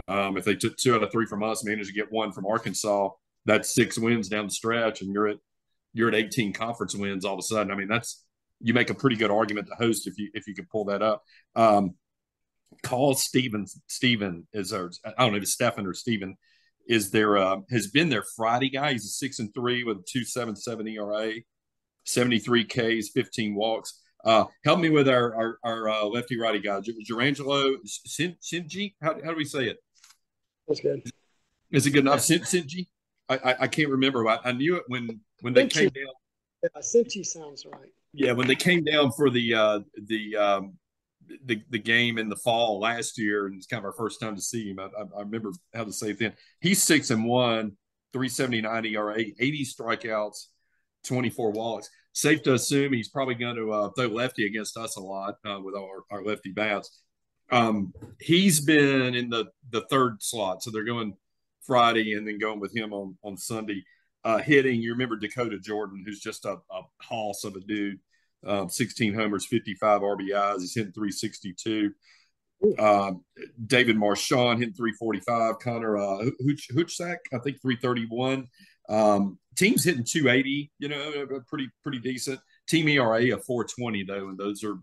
If they took 2 out of 3 from us, managed to get 1 from Arkansas, that's 6 wins down the stretch, and you're at 18 conference wins all of a sudden. I mean, you make a pretty good argument to host if you can pull that up. Call Steven is our, I don't know if it's Stephen or Steven, is their has been their Friday guy. He's a 6-3 with a 2.77 ERA, 73 Ks, 15 walks. Help me with our lefty righty guy, Gerangelo Shinji. How do we say it? That's good. Is it good enough? Shinji? I can't remember. I knew it when they came down. Yeah, Shinji sounds right. Yeah, when they came down for the game in the fall last year, and it's kind of our first time to see him. I remember how to say it then. He's 6-1, 3.79 ERA, 80 strikeouts, 24 walks. Safe to assume he's probably going to throw lefty against us a lot with our lefty bats. He's been in the third slot, so they're going Friday and then going with him on Sunday. Hitting, you remember Dakota Jordan, who's just a hoss of a dude. 16 homers, 55 RBIs. He's hitting 362. David Marchand hitting 345. Connor Hutchsack, I think 331. Team's hitting 280, pretty decent. Team ERA of 4.20 though, and those are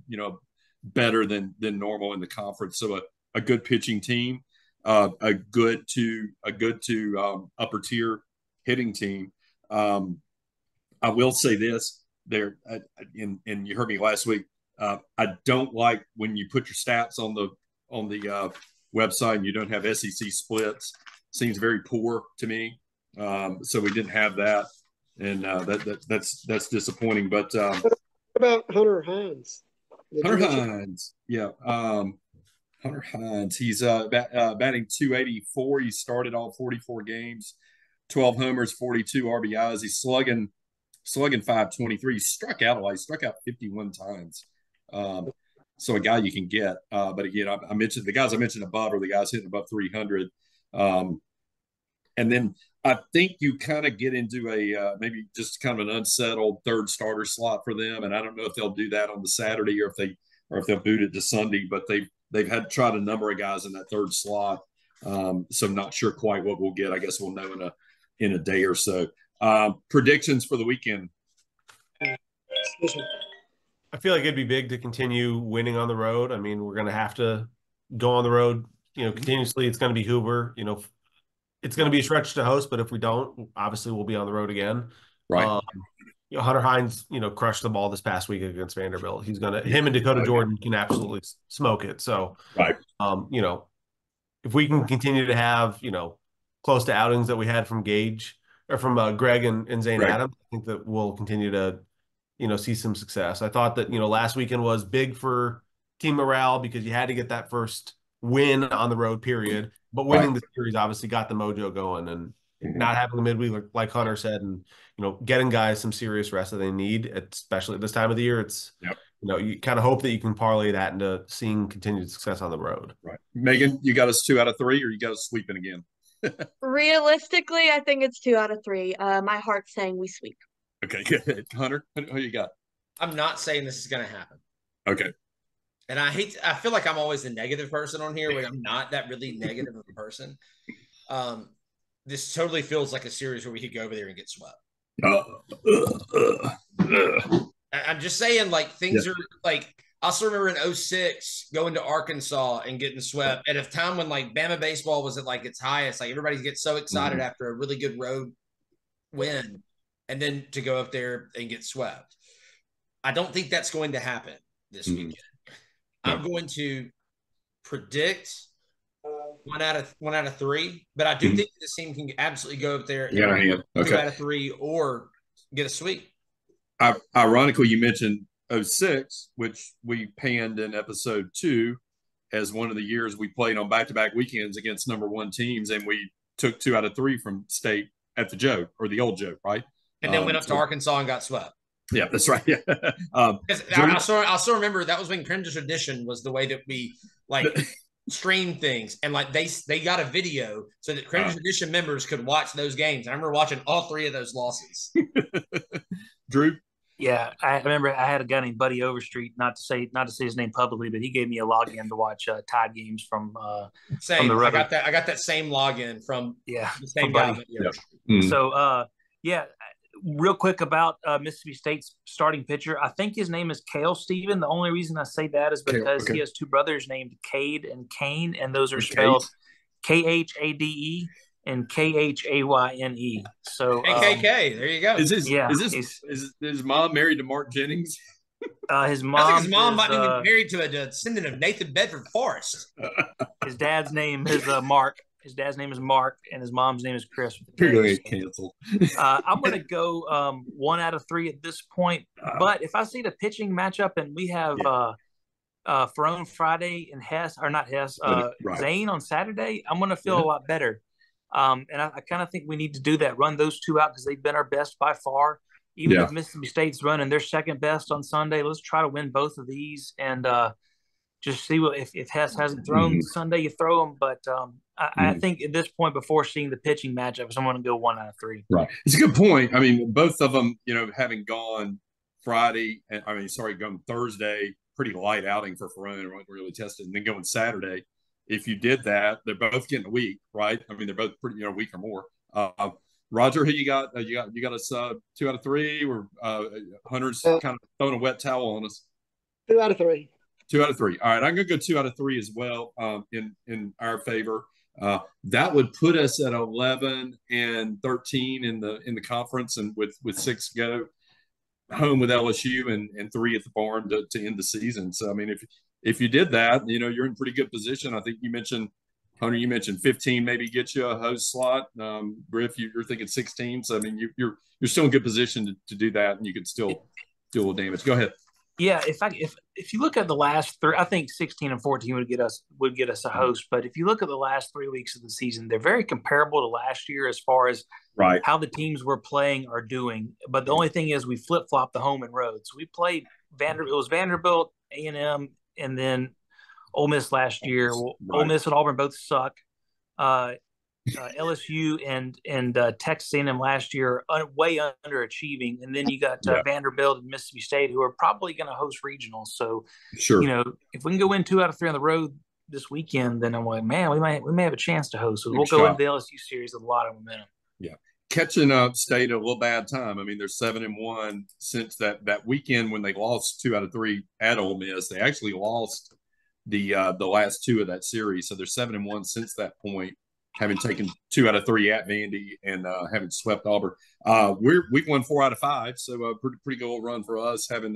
better than normal in the conference. So a good pitching team, a good to upper tier hitting team. I will say this. There, and you heard me last week. I don't like when you put your stats on the website and you don't have SEC splits. Seems very poor to me. So we didn't have that, and that's disappointing. But what about Hunter Hines? Hunter Hines, yeah. Hunter Hines, he's batting 284. He started all 44 games, 12 homers, 42 RBIs. He's slugging 523. He struck out a lot. He struck out 51 times. So a guy you can get. But again, I mentioned the guys I mentioned above are the guys hitting above 300. And then I think you kind of get into a maybe just kind of an unsettled third starter slot for them. And I don't know if they'll do that on the Saturday or if they'll boot it to Sunday. But they've had tried a number of guys in that third slot. So I'm not sure quite what we'll get. I guess we'll know in a day or so. Predictions for the weekend. I feel like it'd be big to continue winning on the road. I mean, we're going to have to go on the road, continuously. It's going to be Hoover. It's going to be a stretch to host, but if we don't, obviously we'll be on the road again. Right. Hunter Hines, crushed the ball this past week against Vanderbilt. Him and Dakota Jordan can absolutely smoke it. So, right. If we can continue to have, close to outings that we had from Gage or from Greg and Zane Adams, I think that we'll continue to, see some success. I thought that, last weekend was big for team morale because you had to get that first win on the road, period. But winning the series obviously got the mojo going, and not having the midweek, like Hunter said, and, getting guys some serious rest that they need, especially at this time of the year. It's, you kind of hope that you can parlay that into seeing continued success on the road. Right. Meghan, you got us 2 out of 3, or you got us sweeping again? Realistically, I think it's 2 out of 3. My heart's saying we sweep. Okay, good. Hunter, who you got? I'm not saying this is going to happen. Okay. And I feel like I'm always the negative person on here, but I'm not that really negative of a person. This totally feels like a series where we could go over there and get swept. I'm just saying, like, things are like, I also remember in 2006 going to Arkansas and getting swept at a time when, like, Bama baseball was at, like, its highest. Like, everybody gets so excited after a really good road win, and then to go up there and get swept. I don't think that's going to happen this weekend. I'm going to predict 1 out of 3, but I do think this team can absolutely go up there and 2 out of 3 or get a sweep. Ironically, you mentioned 2006, which we panned in episode 2, as one of the years we played on back-to-back weekends against number one teams, and we took 2 out of 3 from state at the Joe, or the old Joe, right? And then went up to Arkansas and got swept. Yeah, that's right. Yeah. I still remember that was when Crimson Tradition was the way that we streamed things, and they got a video so that Crimson Tradition members could watch those games. And I remember watching all 3 of those losses. Drew? Yeah, I remember I had a guy named Buddy Overstreet, not to say his name publicly, but he gave me a login to watch Tide games from From the road. I got that same login from the same guy. So real quick about Mississippi State's starting pitcher. I think his name is Cale Steven. The only reason I say that is because he has 2 brothers named Cade and Kane, and those are spelled Khade and Khyne. So KKK. There you go. Is his mom married to Mark Jennings? His mom. I think his mom might be married to a descendant of Nathan Bedford Forrest. His dad's name is Mark. His dad's name is Mark, and his mom's name is Chris. You're going to get canceled. I'm going to go 1 out of 3 at this point. But if I see the pitching matchup and we have Ferone Friday and Zane on Saturday, I'm going to feel a lot better. And I kind of think we need to do that, run those 2 out because they've been our best by far. Even if Mississippi State's running their second best on Sunday, let's try to win both of these and just see what if Hess hasn't thrown Sunday, you throw him. But I think at this point, before seeing the pitching matchups, I'm going to go 1 out of 3. Right, it's a good point. I mean, both of them, having gone going Thursday, pretty light outing for Ferone, wasn't really tested, and then going Saturday. If you did that, they're both getting a week, right? I mean, they're both pretty, a week or more. Roger, who you got? You got us 2 out of 3, or Hunter's kind of throwing a wet towel on us. 2 out of 3. 2 out of 3. All right, I'm going to go 2 out of 3 as well in our favor. That would put us at 11 and 13 in the conference, and with 6 go home with LSU and 3 at the barn to end the season. So I mean, if you did that, you're in pretty good position. I think Hunter, you mentioned 15 maybe get you a host slot. Griff, you're thinking 16. So I mean, you're still in good position to do that, and you could still do a little damage. Go ahead. Yeah, if you look at the last 3, I think 16 and 14 would get us a host. But if you look at the last 3 weeks of the season, they're very comparable to last year as far as how the teams we're playing are doing. But the only thing is we flip flop the home and road. So we played Vanderbilt. It was Vanderbilt, A&M, and then Ole Miss last year. Well, Ole Miss and Auburn both suck. LSU and Texas A&M last year way underachieving, and then you got Vanderbilt and Mississippi State, who are probably going to host regionals. So, if we can go in 2 out of 3 on the road this weekend, then I'm like, man, we may have a chance to host. So we'll go into the LSU series with a lot of momentum. Yeah, catching up State at a little bad time. I mean, they're 7-1 since that weekend when they lost 2 out of 3 at Ole Miss. They actually lost the last 2 of that series, so they're 7-1 since that point, having taken 2 out of 3 at Vandy and having swept Auburn. We've won 4 out of 5, so pretty good run for us. Having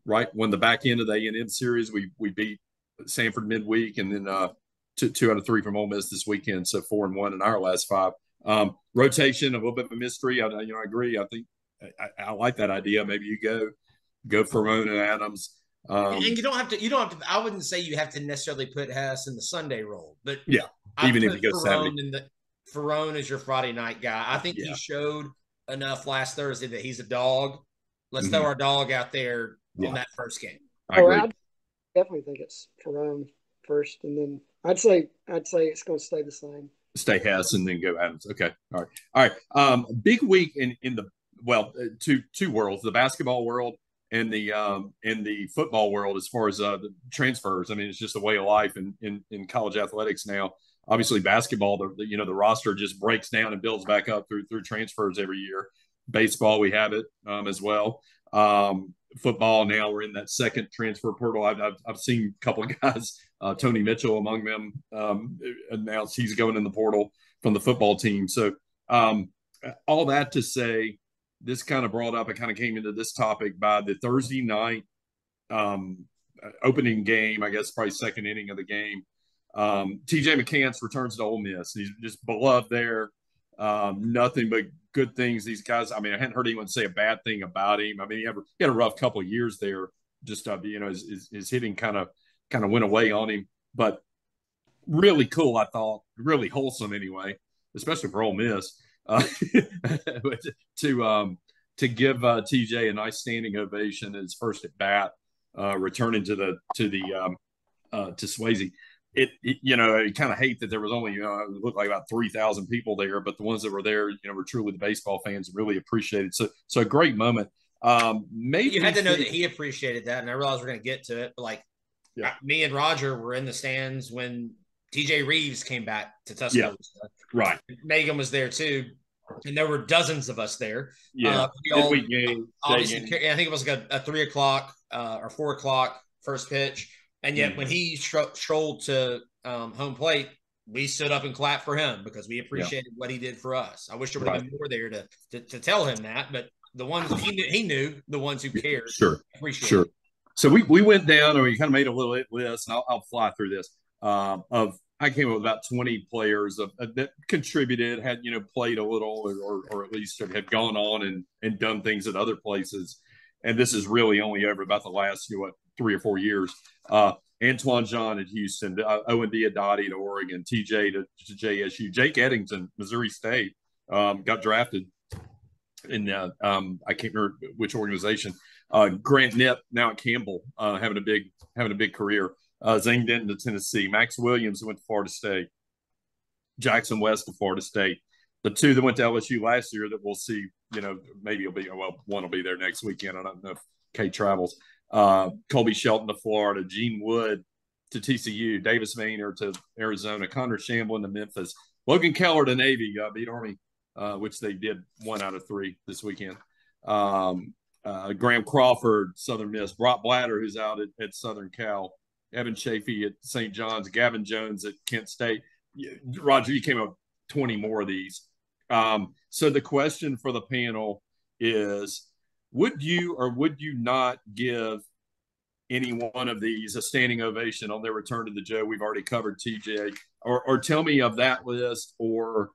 won the back end of the A&M series, we beat Sanford midweek, and then 2 out of 3 from Ole Miss this weekend, so 4-1 in our last 5. Rotation, a little bit of a mystery. I agree. I think I like that idea. Maybe you go for Ferone and Adams. And you don't have to. I wouldn't say you have to necessarily put Hess in the Sunday role, but even if you go Saturday, Ferone is your Friday night guy. I think he showed enough last Thursday that he's a dog. Let's throw our dog out there on that first game. I agree. I definitely think it's Ferone first, and then I'd say it's going to stay the same. Stay Hess and then go Adams. Okay, all right. Big week in the two worlds: the basketball world and the football world, as far as the transfers. I mean, it's just a way of life in college athletics now. Obviously, basketball, the roster just breaks down and builds back up through transfers every year. Baseball, we have it as well. Football, now we're in that second transfer portal. I've seen a couple of guys, Tony Mitchell among them, announced he's going in the portal from the football team. So all that to say, this kind of brought up, I kind of came into this topic by the Thursday night opening game, I guess probably second inning of the game. TJ McCants returns to Ole Miss. He's just beloved there. Nothing but good things. These guys, I mean, I hadn't heard anyone say a bad thing about him. I mean, he had a rough couple of years there. Just his hitting kind of went away on him. but really cool. I thought really wholesome anyway, especially for Ole Miss, to give TJ a nice standing ovation his first at bat, returning to Swayze. You kind of hate that there was only, it looked like about 3,000 people there, but the ones that were there, were truly the baseball fans and really appreciated. So a great moment. Maybe you had to know that he appreciated that, and I realized we're going to get to it, but me and Roger were in the stands when TJ Reeves came back to Tuscaloosa. Yeah, right. Meghan was there too, and there were dozens of us there. Yeah, obviously, I think it was like a 3 o'clock or 4 o'clock first pitch. And yet, when he strolled to home plate, we stood up and clapped for him because we appreciated what he did for us. I wish there would have been more there to tell him that, but the ones he knew, the ones who cared, appreciated it. So we went down and we kind of made a little list, and I'll fly through this. I came up with about 20 players that contributed, had played a little, or at least had gone on and done things at other places. And this is really only over about the last 3 or 4 years. Antoine Jean at Houston, Owen Diodati to Oregon, TJ to JSU, Jake Eddington, Missouri State, got drafted in I can't remember which organization. Grant Knipp now at Campbell, having a big career. Zane Denton to Tennessee, Max Williams went to Florida State, Jackson West to Florida State. The two that went to LSU last year that we'll see, maybe one will be there next weekend. I don't know if Kate travels. Colby Shelton to Florida, Gene Wood to TCU, Davis Vayner to Arizona, Connor Shamblin to Memphis, Logan Keller to Navy, beat Army, which they did 1 out of 3 this weekend. Graham Crawford, Southern Miss, Brock Blatter, who's out at Southern Cal, Evan Chafee at St. John's, Gavin Jones at Kent State. Roger, you came up with 20 more of these. So the question for the panel is, would you or would you not give any one of these a standing ovation on their return to the Joe? We've already covered TJ. Or tell me of that list or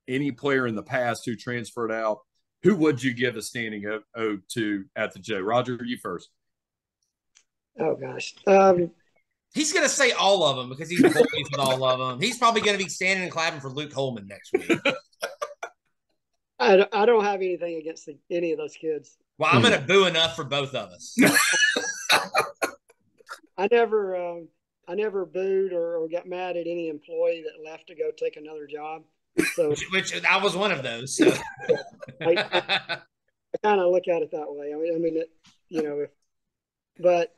any player in the past who transferred out. Who would you give a standing ode to at the Joe? Roger, you first. Oh, gosh. He's going to say all of them because he's boys with all of them. He's probably going to be standing and clapping for Luke Holman next week. I don't have anything against any of those kids. Well, I'm going to boo enough for both of us. I never booed or got mad at any employee that left to go take another job. So, which I was one of those. So. I kind of look at it that way. I mean, but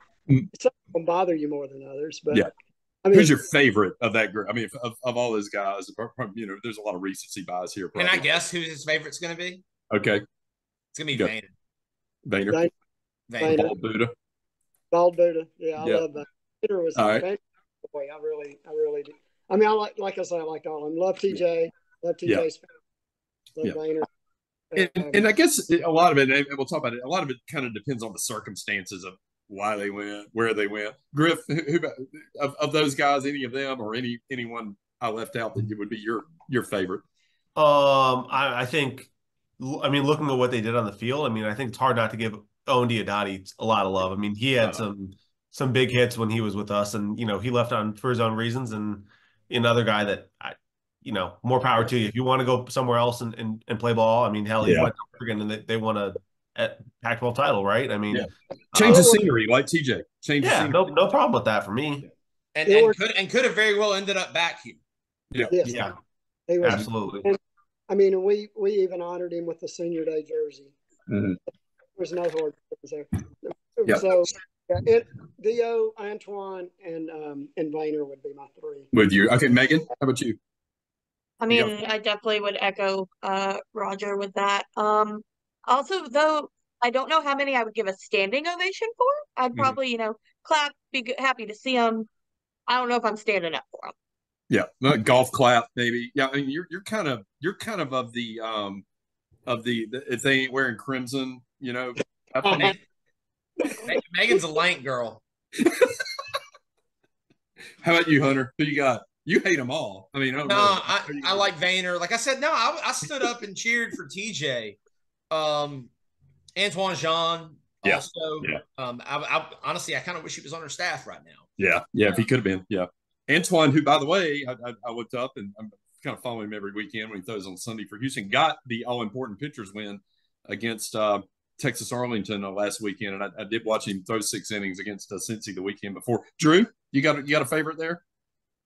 some will bother you more than others. But who's your favorite of that group? I mean, of all those guys, there's a lot of recency bias here. Probably. Can I guess who his favorite's going to be? Okay, it's going to be Vayner. Vayner. Bald Buddha. Yeah, I love that. Vayner was a boy. I really do. I mean, like I said, I liked all of them. Love TJ. Love TJ's family. Love Vayner. And I guess a lot of it, and we'll talk about it, a lot of it kind of depends on the circumstances of why they went, where they went. Griff, who of those guys, any of them or anyone I left out that would be your favorite? I think, looking at what they did on the field, I think it's hard not to give Owen Diodati a lot of love. I mean, he had some big hits when he was with us, and he left on for his own reasons. And another guy that more power to you. If you want to go somewhere else and play ball, he went to Oregon and they won a Pac-12 title, right? Change the scenery like TJ. Change the scenery. No problem with that for me. And could have very well ended up back here. Yeah. Absolutely. And we even honored him with the senior day jersey. Mm-hmm. There's no hard there. Yeah. So Dio, Antoine, and Vayner would be my 3. With you. Okay, Meghan, how about you? I definitely would echo Roger with that. Also, though, I don't know how many I would give a standing ovation for. I'd probably, clap, be happy to see them. I don't know if I'm standing up for them. Yeah, golf clap maybe. Yeah, you're kind of of the if they ain't wearing crimson, Megan's a lank girl. How about you, Hunter? Who you got? You hate them all. I like Vayner. Like I said, I stood up and cheered for TJ. Antoine Jean also. Yeah. I honestly, I kind of wish he was on her staff right now. Yeah, if he could have been. Yeah. Antoine, who, by the way, I looked up and I'm kind of following him every weekend when he throws on Sunday for Houston, got the all-important pitchers win against Texas Arlington last weekend, and I did watch him throw 6 innings against Cincy the weekend before. Drew, you got a favorite there?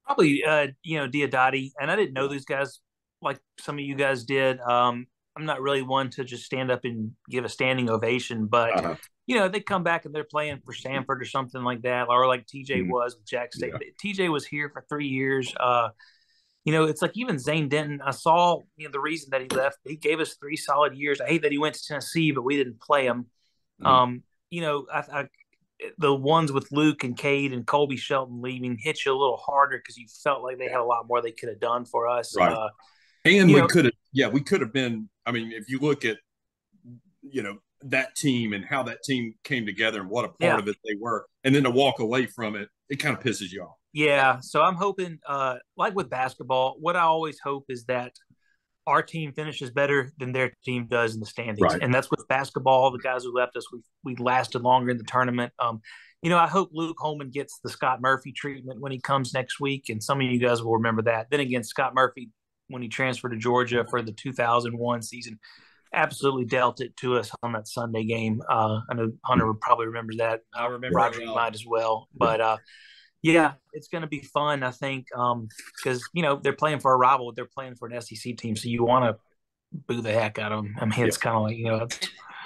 Probably, Diodati, and I didn't know these guys like some of you guys did. I'm not really one to just stand up and give a standing ovation, but they come back and they're playing for Stanford or something like that, or like TJ was with Jack State. Yeah. TJ was here for 3 years. It's like even Zane Denton. I saw the reason that he left. He gave us 3 solid years. I hate that he went to Tennessee, but we didn't play him. The ones with Luke and Cade and Colby Shelton leaving hit you a little harder because you felt like they had a lot more they could have done for us. Right. And we could have been, I mean, if you look at, that team and how that team came together and what a part of it they were, and then to walk away from it, it kind of pisses you off. Yeah. So I'm hoping, like with basketball, what I always hope is that our team finishes better than their team does in the standings. Right. And that's with basketball. The guys who left us, we lasted longer in the tournament. I hope Luke Holman gets the Scott Murphy treatment when he comes next week. And some of you guys will remember that. Then again, Scott Murphy, when he transferred to Georgia for the 2001 season, absolutely dealt it to us on that Sunday game. I know Hunter probably remembers that. I remember. Roger, you might as well. But, it's going to be fun, I think, because, they're playing for a rival. They're playing for an SEC team, so you want to boo the heck out of them. I mean, it's kind of like,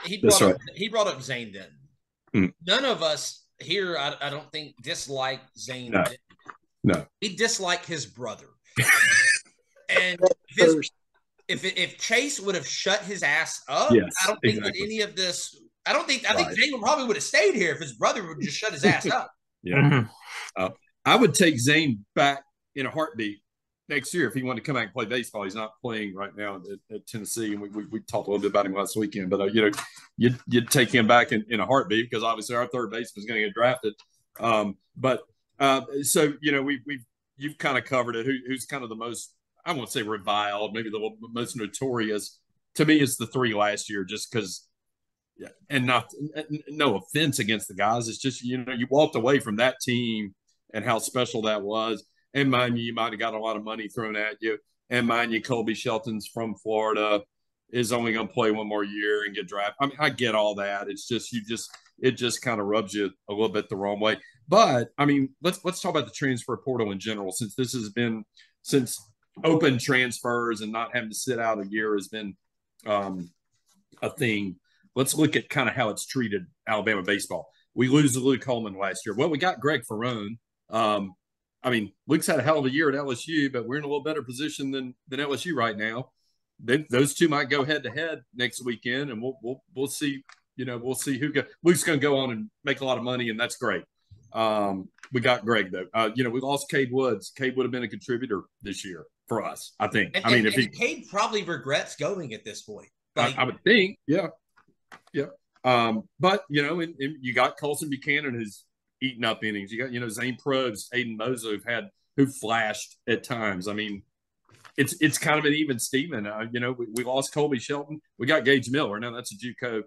He brought up Zane Denton. Mm. None of us here, I don't think, dislike Zane Denton. No. We dislike his brother. And if Chase would have shut his ass up, I don't think that any of this – I think Zane probably would have stayed here if his brother would just shut his ass up. Yeah. Mm-hmm. I would take Zane back in a heartbeat next year if he wanted to come back and play baseball. He's not playing right now at Tennessee, and we talked a little bit about him last weekend. But you'd take him back in a heartbeat because obviously our third baseman is going to get drafted. So you've kind of covered it. Who's kind of the most, I won't say reviled, maybe the most notorious to me is the 3 last year, just because. Yeah, and no offense against the guys. It's just, you walked away from that team and how special that was. And mind you might have got a lot of money thrown at you. And mind you, Colby Shelton's from Florida, is only going to play 1 more year and get drafted. I mean, I get all that. It's just, it just kind of rubs you a little bit the wrong way. But I mean, let's talk about the transfer portal in general, since this has been, since open transfers and not having to sit out a year has been a thing. Let's look at kind of how it's treated Alabama baseball. We lose to Luke Holman last year. Well, we got Greg Ferrone. I mean, Luke's had a hell of a year at LSU, but we're in a little better position than LSU right now. Those two might go head to head next weekend, and we'll see. We'll see who Luke's going to go on and make a lot of money, and that's great. We got Greg though. We lost Cade Woods. Cade would have been a contributor this year for us, I think. And Cade probably regrets going at this point. I would think, yeah. But and you got Colson Buchanan who's eating up innings. You got Zane Probst, Aiden Moza who've flashed at times. I mean, it's kind of an even Steven. We lost Colby Shelton. We got Gage Miller. Now that's a JUCO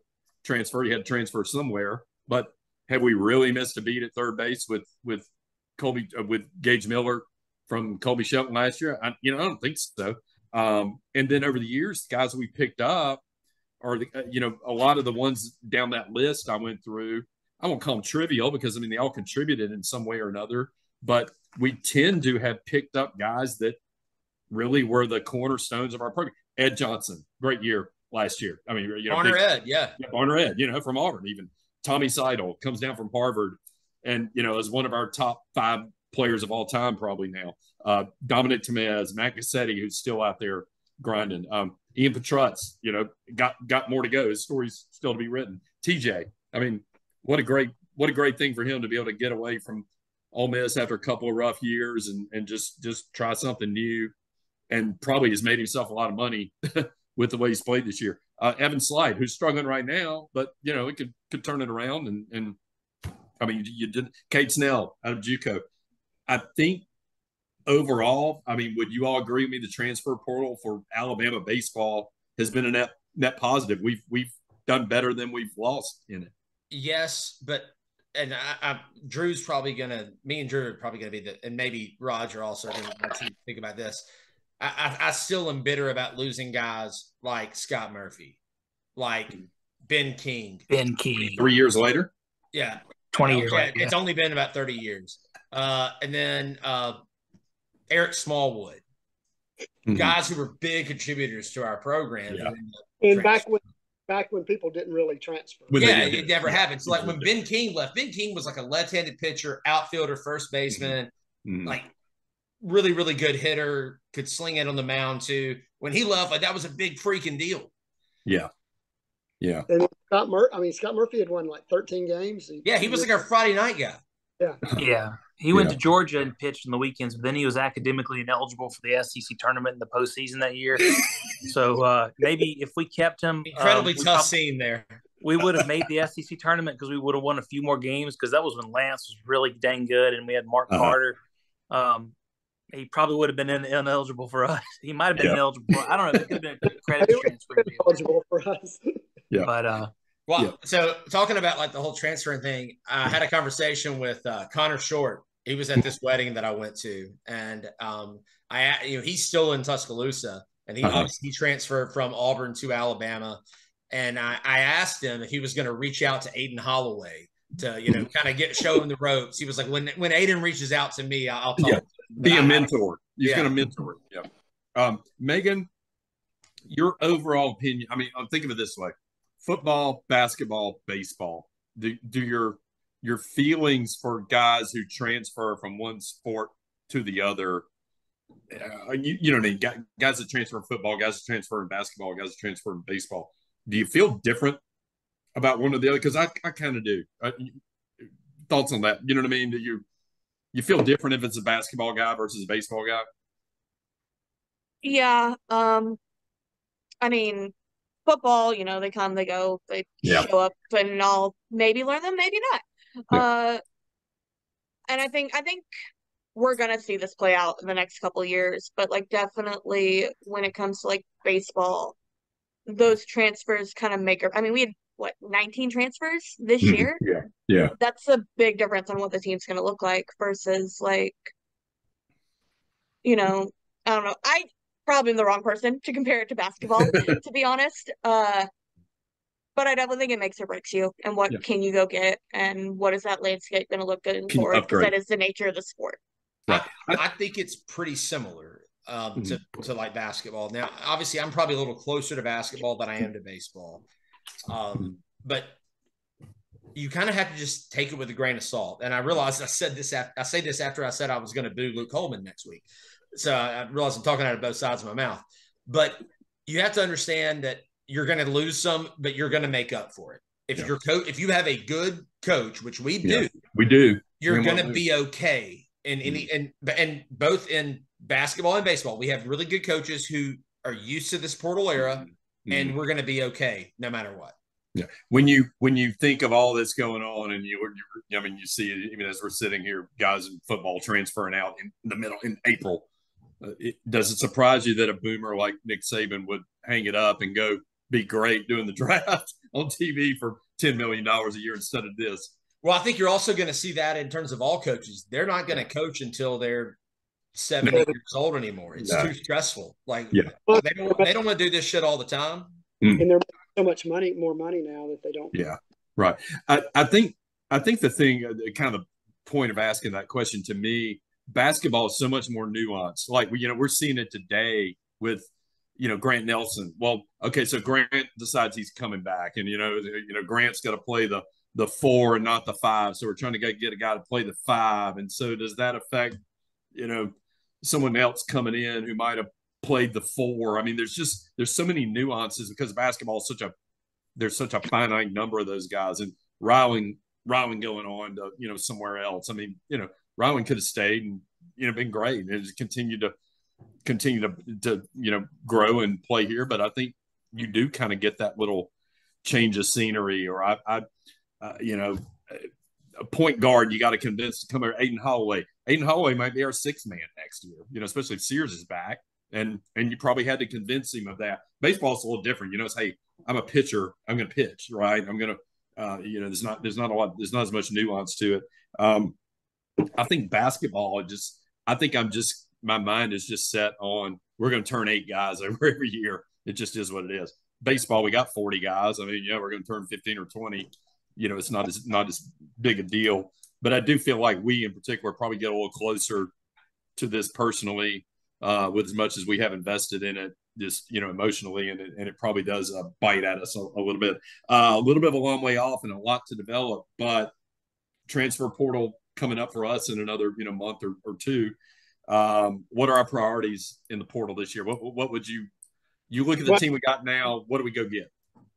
transfer. He had to transfer somewhere. But have we really missed a beat at third base with Gage Miller from Colby Shelton last year? I don't think so. And then over the years, the guys we picked up. Or a lot of the ones down that list I went through, I won't call them trivial because they all contributed in some way or another. But we tend to have picked up guys that really were the cornerstones of our program. Ed Johnson, great year last year. I mean, Barner Ed, Barner Ed, from Auburn. Even Tommy Seidel comes down from Harvard, and is one of our top 5 players of all time probably now. Dominic Temez, Matt Gassetti, who's still out there grinding. Ian Petrutz, got more to go. His story's still to be written. TJ, I mean, what a great thing for him to be able to get away from Ole Miss after a couple of rough years and just try something new, and probably has made himself a lot of money with the way he's played this year. Evan Slide, who's struggling right now, but it could turn it around. And I mean, you did Kate Snell out of JUCO. I think overall, I mean, would you all agree with me? The transfer portal for Alabama baseball has been a net positive. We've done better than we've lost in it. Yes, but and Drew's probably me and Drew are probably gonna be and maybe Roger also gonna think about this. I still am bitter about losing guys like Scott Murphy, like Ben King. 3 years later? Yeah. 20 years later. It's only been about 30 years. And then Eric Smallwood. Guys who were big contributors to our program. Yeah. And back when people didn't really transfer. It never happened. So like when Ben King left, Ben King was like a left-handed pitcher, outfielder, first baseman, like really, really good hitter, could sling it on the mound too. When he left, like that was a big freaking deal. Yeah. Yeah. And Scott Murphy had won like 13 games. He was like our Friday night guy. Yeah. Yeah. He went to Georgia and pitched on the weekends, but then he was academically ineligible for the SEC tournament in the postseason that year. So maybe if we kept him, incredibly tough scene there. We would have made the SEC tournament because we would have won a few more games, because that was when Lance was really dang good and we had Mark Carter. He probably would have been ineligible for us. He might have been ineligible. I don't know. It could have been a credit transfer. Eligible for us. Yeah. But so talking about like the whole transferring thing, I had a conversation with Connor Short. He was at this wedding that I went to, and he's still in Tuscaloosa, and he transferred from Auburn to Alabama. And I asked him if he was going to reach out to Aiden Holloway to kind of show him the ropes. He was like, when Aiden reaches out to me, I'll talk. Be a mentor. He's going to mentor. Yeah. Meghan, your overall opinion. I mean, I'm thinking of it this way: football, basketball, baseball. Do your feelings for guys who transfer from one sport to the other? You know what I mean? Guys that transfer in football, guys that transfer in basketball, guys that transfer in baseball. Do you feel different about one or the other? Because I kind of do. Thoughts on that? You know what I mean? Do you feel different if it's a basketball guy versus a baseball guy? Yeah. I mean, football, they come, they go, they show up, and I'll maybe learn them, maybe not. And I think we're gonna see this play out in the next couple of years, but like definitely when it comes to like baseball, those transfers kind of we had 19 transfers this year. Yeah. That's a big difference on what the team's gonna look like versus like, I don't know. I probably am the wrong person to compare it to basketball, to be honest. But I definitely think it makes or breaks you, and what can you go get, and what is that landscape going to look good for? Because that is the nature of the sport. Right. I think it's pretty similar to like basketball. Now, obviously, I'm probably a little closer to basketball than I am to baseball, but you kind of have to just take it with a grain of salt. And I realized I say this after I said I was going to boo Luke Coleman next week, so I realized I'm talking out of both sides of my mouth. But you have to understand that you're going to lose some, but you're going to make up for it. If you have a good coach, which we do, you're going to be okay. And both in basketball and baseball, we have really good coaches who are used to this portal era, and we're going to be okay no matter what. Yeah. When you think of all that's going on, and you see it even as we're sitting here, guys in football transferring out in the middle in April. Does it surprise you that a boomer like Nick Saban would hang it up and go be great doing the draft on TV for $10 million a year instead of this? Well, I think you're also going to see that in terms of all coaches. They're not going to coach until they're 70 years old anymore. It's too stressful. Like they don't want to do this shit all the time. And there's so much more money now that they don't. Yeah, right. I think the thing, kind of the point of asking that question to me, basketball is so much more nuanced. Like we're seeing it today with Grant Nelson. Well, okay, so Grant decides he's coming back, and Grant's got to play the 4 and not the 5. So we're trying to get a guy to play the 5, and so does that affect someone else coming in who might have played the 4? I mean, there's so many nuances because basketball is there's such a finite number of those guys, and Rylan going on to somewhere else. I mean, Rylan could have stayed and been great and just continue to grow and play here. But I think you do kind of get that little change of scenery, or a point guard you got to convince to come here. Aiden Holloway might be our 6th man next year, especially if Sears is back. And you probably had to convince him of that. Baseball's a little different. It's, hey, I'm a pitcher. I'm going to pitch, right? I'm going there's not a lot. There's not as much nuance to it. I think basketball. I think my mind is just set on we're going to turn 8 guys over every year. It just is what it is. Baseball, we got 40 guys. I mean, we're going to turn 15 or 20. It's not as big a deal. But I do feel like we, in particular, probably get a little closer to this personally, with as much as we have invested in it, just emotionally, and it probably does bite at us a little bit. A little bit of a long way off and a lot to develop. But transfer portal coming up for us in another month or two. What are our priorities in the portal this year? What would you look at the team we got now? What do we go get?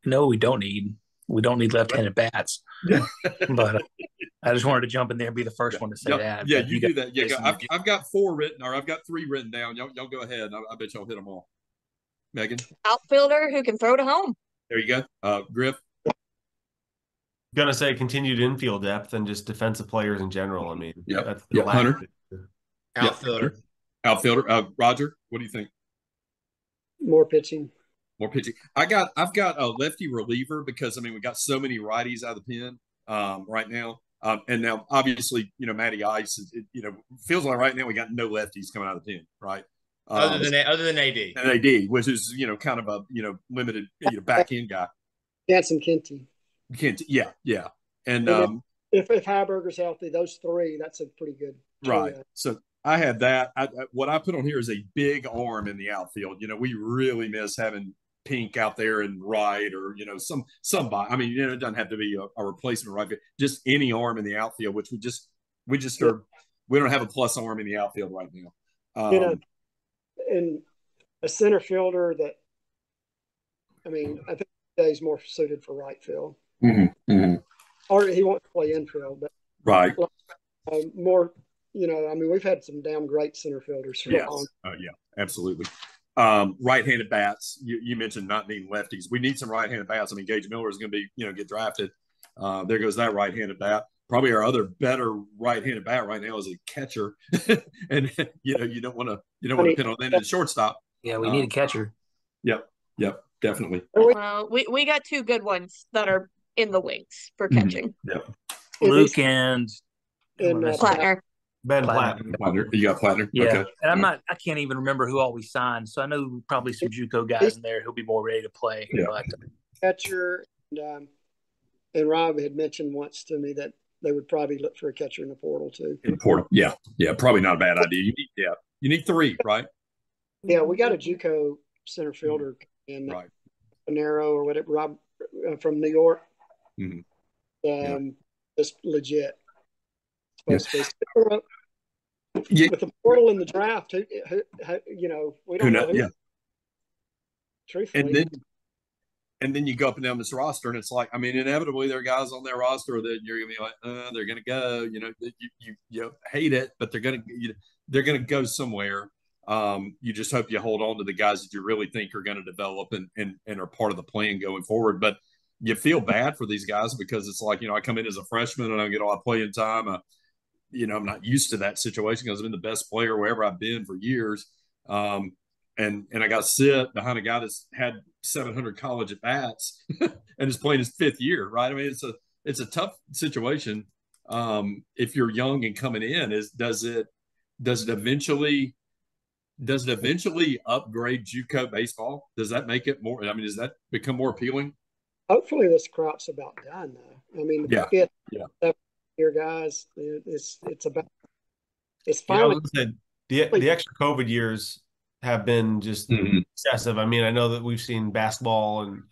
No, we don't need left-handed bats. But I just wanted to jump in there and be the first one to say that. Yeah, you do that. Yeah, I've got 4 written, or I've got 3 written down. Y'all go ahead. I bet y'all hit them all. Meghan? Outfielder who can throw to home. There you go. Griff? Gonna say continued infield depth and just defensive players in general. I mean, that's Hunter. Outfielder. Outfielder. Roger, what do you think? More pitching. I've got a lefty reliever because we got so many righties out of the pen right now, and now obviously Matty Ice. It feels like right now we got no lefties coming out of the pen, right? Other than AD, and AD, which is kind of a limited back end guy. Jansen Kenty. Yeah, and if Heiberger's healthy, those 3, that's a pretty good. Right. So I had that. What I put on here is a big arm in the outfield. We really miss having Pink out there and right, or somebody. I mean, it doesn't have to be a replacement right, but just any arm in the outfield, which we don't have a plus arm in the outfield right now. And a center fielder that, I think he's more suited for right field. Mm-hmm. Or he wants to play infield, but right. More, we've had some damn great center fielders for long. Yeah, absolutely. Right-handed bats. You mentioned not needing lefties. We need some right-handed bats. Gage Miller is going to be, get drafted. There goes that right-handed bat. Probably our other better right-handed bat right now is a catcher, and you don't want to pin on that at shortstop. Yeah, we need a catcher. Yep, definitely. Well, we got 2 good ones that are in the wings for catching. Yep. Luke and Plattner. Ben Plattner. You got Plattner? Yeah. Okay. And I can't even remember who all we signed. So I know probably some JUCO guys in there who'll be more ready to play. Yeah. But catcher, and Rob had mentioned once to me that they would probably look for a catcher in the portal too. In the portal, yeah, probably not a bad idea. You need 3, right? Yeah, we got a JUCO center fielder in Panero or whatever, Rob from New York. Mm-hmm. It's legit. Yes. With the portal in the draft, we don't know who. Yeah. Truthfully. And then you go up and down this roster, and it's like, inevitably there are guys on their roster that you're gonna be like, they're gonna go. You hate it, but they're gonna go somewhere. You just hope you hold on to the guys that you really think are going to develop and are part of the plan going forward. But you feel bad for these guys because it's like, I come in as a freshman and I get a lot of playing time. I'm not used to that situation because I've been the best player wherever I've been for years. And I got to sit behind a guy that's had 700 college at bats and is playing his 5th year, right? It's a tough situation. If you're young and coming in, does it eventually upgrade JUCO baseball? Does that make it more? Does that become more appealing? Hopefully, this crop's about done, though. The 5th, 7th-year guys, it's finally. The extra COVID years have been just excessive. I know that we've seen basketball and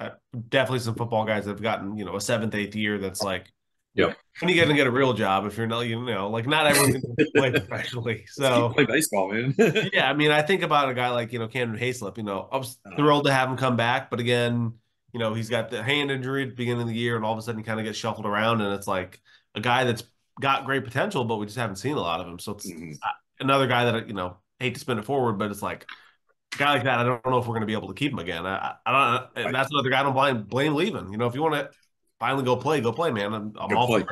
definitely some football guys that have gotten a 7th, 8th year. That's like, when are you going to get a real job if you're not, not everyone can play professionally. So play baseball, man. Yeah, I think about a guy like Camden Hayslip. I was thrilled to have him come back, but again, he's got the hand injury at the beginning of the year, and all of a sudden he kind of gets shuffled around, and it's like a guy that's got great potential, but we just haven't seen a lot of him. So it's another guy that hate to spin it forward, but it's like a guy like that. I don't know if we're going to be able to keep him again. I don't. And that's another guy I don't blame leaving. If you want to finally go play, man. I'm all for it.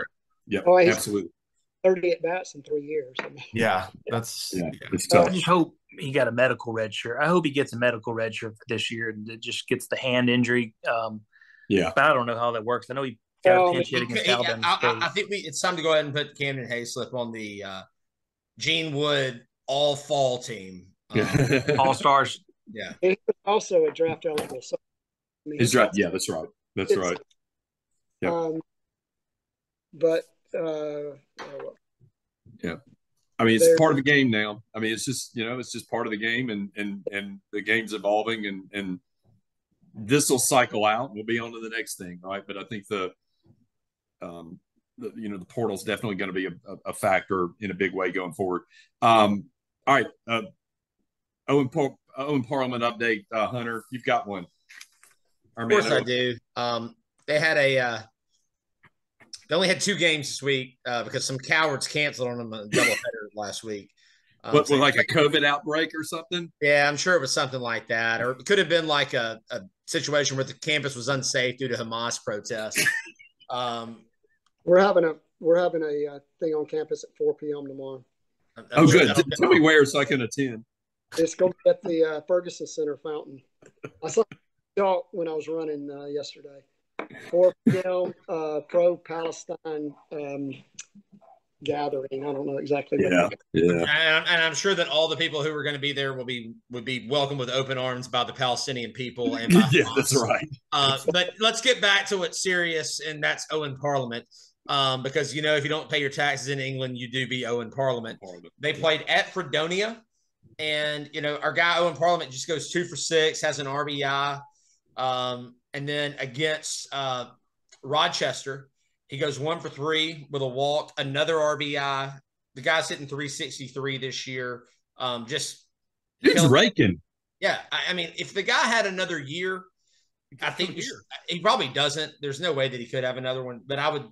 Yeah, absolutely. 30 at bats in 3 years. It's tough. I just hope he got a medical red shirt. I hope he gets a medical red shirt for this year and it just gets the hand injury. But I don't know how that works. I know he got a pinch hit against Alabama State. I think it's time to go ahead and put Camden Hayslip on the Gene Wood all fall team. All stars. Yeah. And he was also a draft eligible. So, I mean, He's right. Yeah, that's right. That's right. Yep. But yeah. I mean, it's part of the game now. I mean, it's just part of the game, and the game's evolving, and this will cycle out. We'll be on to the next thing, right? But I think the portal's definitely going to be a factor in a big way going forward. All right, Owen Parliament update, Hunter. You've got one. Of course, I do. They had they only had 2 games this week because some cowards canceled on them a doubleheader last week. So like a COVID outbreak or something? Yeah, I'm sure it was something like that. Or it could have been like a situation where the campus was unsafe due to Hamas protests. We're having a thing on campus at 4 p.m. tomorrow. I'm sure good. Tell me where so I can attend. It's going to be at the Ferguson Center fountain. I saw it when I was running yesterday. 4 p.m. Pro-Palestine gathering. I don't know exactly. Yeah. And I'm sure that all the people who are going to be there would be welcomed with open arms by the Palestinian people. And by yeah, that's right. But let's get back to what's serious, and that's Owen Parliament. Because if you don't pay your taxes in England, you do be Owen Parliament. They played at Fredonia, and our guy Owen Parliament just goes 2 for 6, has an RBI. And then against Rochester, he goes 1 for 3 with a walk, another RBI. The guy's hitting 363 this year. Just he's raking. Yeah, I mean, if the guy had another year, I think he probably doesn't. There's no way that he could have another one. But I would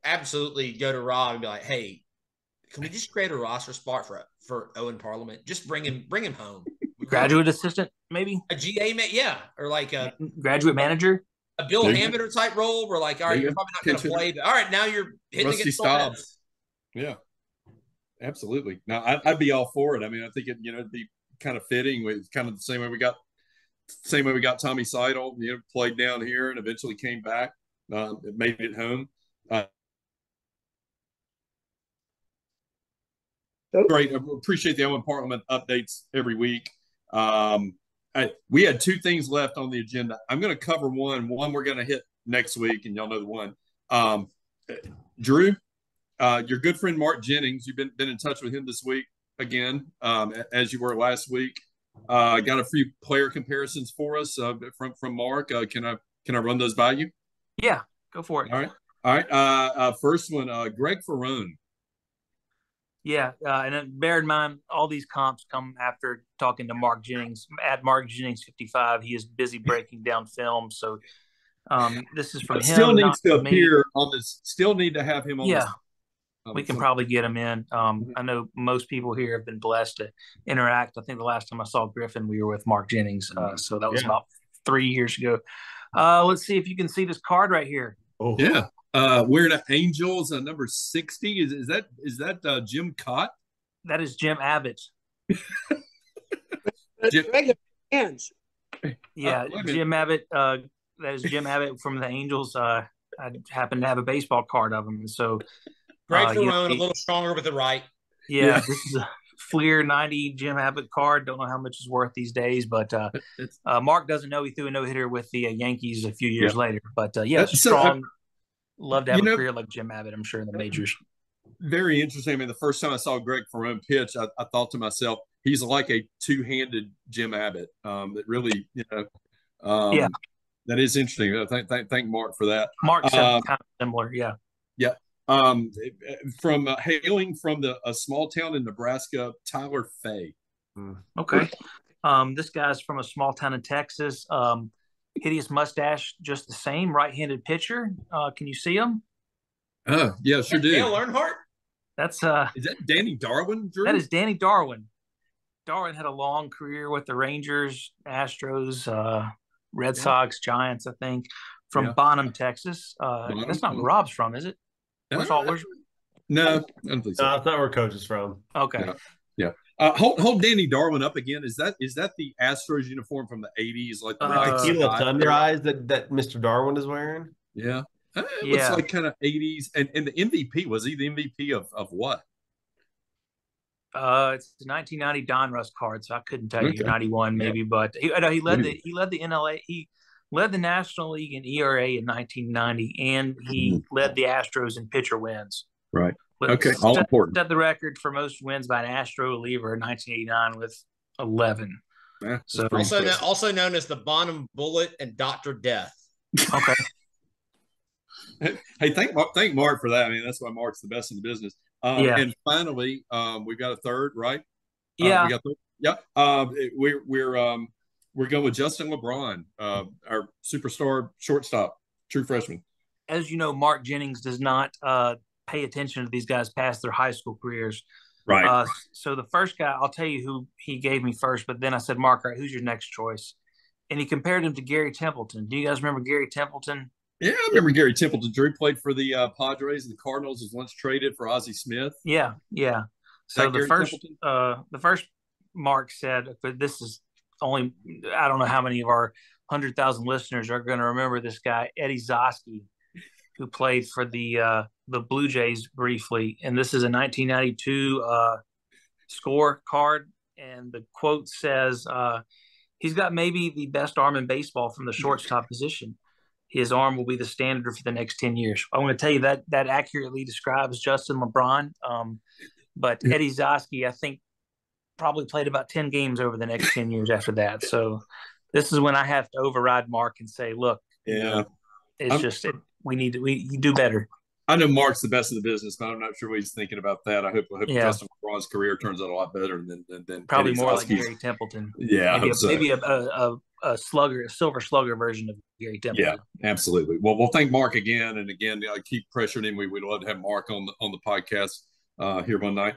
absolutely go to Rob and be like, "Hey, can we just create a roster spot for Owen Parliament? Just bring him home." Graduate assistant, maybe a GA, yeah, or like a graduate manager, a Bill Hammander type role. Where like, all right, you're probably not going to play, but all right, now you're hitting Rusty against Stobbs. Yeah, absolutely. Now I'd be all for it. I mean, I think it'd be kind of fitting. With kind of the same way we got Tommy Seidel. Played down here and eventually came back. Made it home. Great. I appreciate the Owen Parliament updates every week. We had 2 things left on the agenda. I'm going to cover one we're going to hit next week, and y'all know the one. Drew, your good friend Mark Jennings, you've been in touch with him this week again, as you were last week. Got a few player comparisons for us from Mark. Can I run those by you? Yeah, go for it. All right. First one, Greg Ferrone. Yeah, and then bear in mind, all these comps come after talking to Mark Jennings. At Mark Jennings 55, he is busy breaking down film. So this is from him. Still needs to appear on this. Still need to have him on. Yeah, we can probably get him in. I know most people here have been blessed to interact. I think the last time I saw Griffin, we were with Mark Jennings. So that was about 3 years ago. Let's see if you can see this card right here. Oh yeah. Wearing an Angels number 60. Is that Jim Cott? That is Jim Abbott. Regular fans. Yeah, Jim Abbott. That is Jim Abbott from the Angels. I happen to have a baseball card of him, so Greg Ferrone, a little stronger with the right. Yeah, this is a Fleer 90 Jim Abbott card. Don't know how much it's worth these days, but Mark doesn't know he threw a no-hitter with the Yankees a few years later. But strong. Love to have a career like Jim Abbott, I'm sure, in the majors. Very interesting. I mean, the first time I saw Greg Ferrone pitch, I thought to myself, he's like a two-handed Jim Abbott. That really, that is interesting. Thank Mark for that. Mark said kind of similar, yeah. Yeah. Hailing from a small town in Nebraska, Tyler Fay. Okay. This guy's from a small town in Texas. Hideous mustache, just the same. Right-handed pitcher. Can you see him? Yeah, sure do. Dale Earnhardt? That's is that Danny Darwin, Drew? That is Danny Darwin. Darwin had a long career with the Rangers, Astros, Red Sox, Giants, I think, from Bonham, Texas. That's not where Rob's from, is it? No, I don't think so. That's not where Coach is from. Okay. Yeah. Hold Danny Darwin up again. Is that the Astros uniform from the 80s? Like the tequila sunrise that Mr. Darwin is wearing? Yeah. It looks like kind of 80s. And the MVP, was he the MVP of what? It's the 1990 Donruss card, so I couldn't tell you 91 maybe, but he led the NLA. He led the National League in ERA in 1990, and he led the Astros in pitcher wins. Right. Okay. All important. Set the record for most wins by an Astro reliever in 1989 with 11. Yeah, so also known as the Bonham Bullet and Dr. Death. Okay. Hey, thank Mark for that. I mean, that's why Mark's the best in the business. And finally, we've got a third, right? Yeah. We got third. Yep. We're going with Justin LeBron, our superstar shortstop, true freshman. As you know, Mark Jennings does not pay attention to these guys past their high school careers. Right. So the first guy, I'll tell you who he gave me first, but then I said, Mark, all right, who's your next choice? And he compared him to Gary Templeton. Do you guys remember Gary Templeton? Yeah, I remember Gary Templeton. Drew played for the Padres, and the Cardinals was once traded for Ozzie Smith. Yeah. So the first Mark said, but this is only, I don't know how many of our 100,000 listeners are going to remember this guy, Eddie Zosky, who played for the Blue Jays briefly. And this is a 1992 score card. And the quote says, he's got maybe the best arm in baseball from the shortstop position. His arm will be the standard for the next 10 years. I want to tell you that accurately describes Justin LeBron. But Eddie Zosky, I think, probably played about 10 games over the next 10 years after that. So this is when I have to override Mark and say, look, we do better. I know Mark's the best in the business, but I'm not sure what he's thinking about that. I hope Justin LeBron's career turns out a lot better than probably Eddie more Zosky's. Like Gary Templeton. Yeah, maybe a silver slugger version of Gary Templeton. Yeah, absolutely. Well, we'll thank Mark again and again. Keep pressuring him. We'd love to have Mark on the podcast here one night.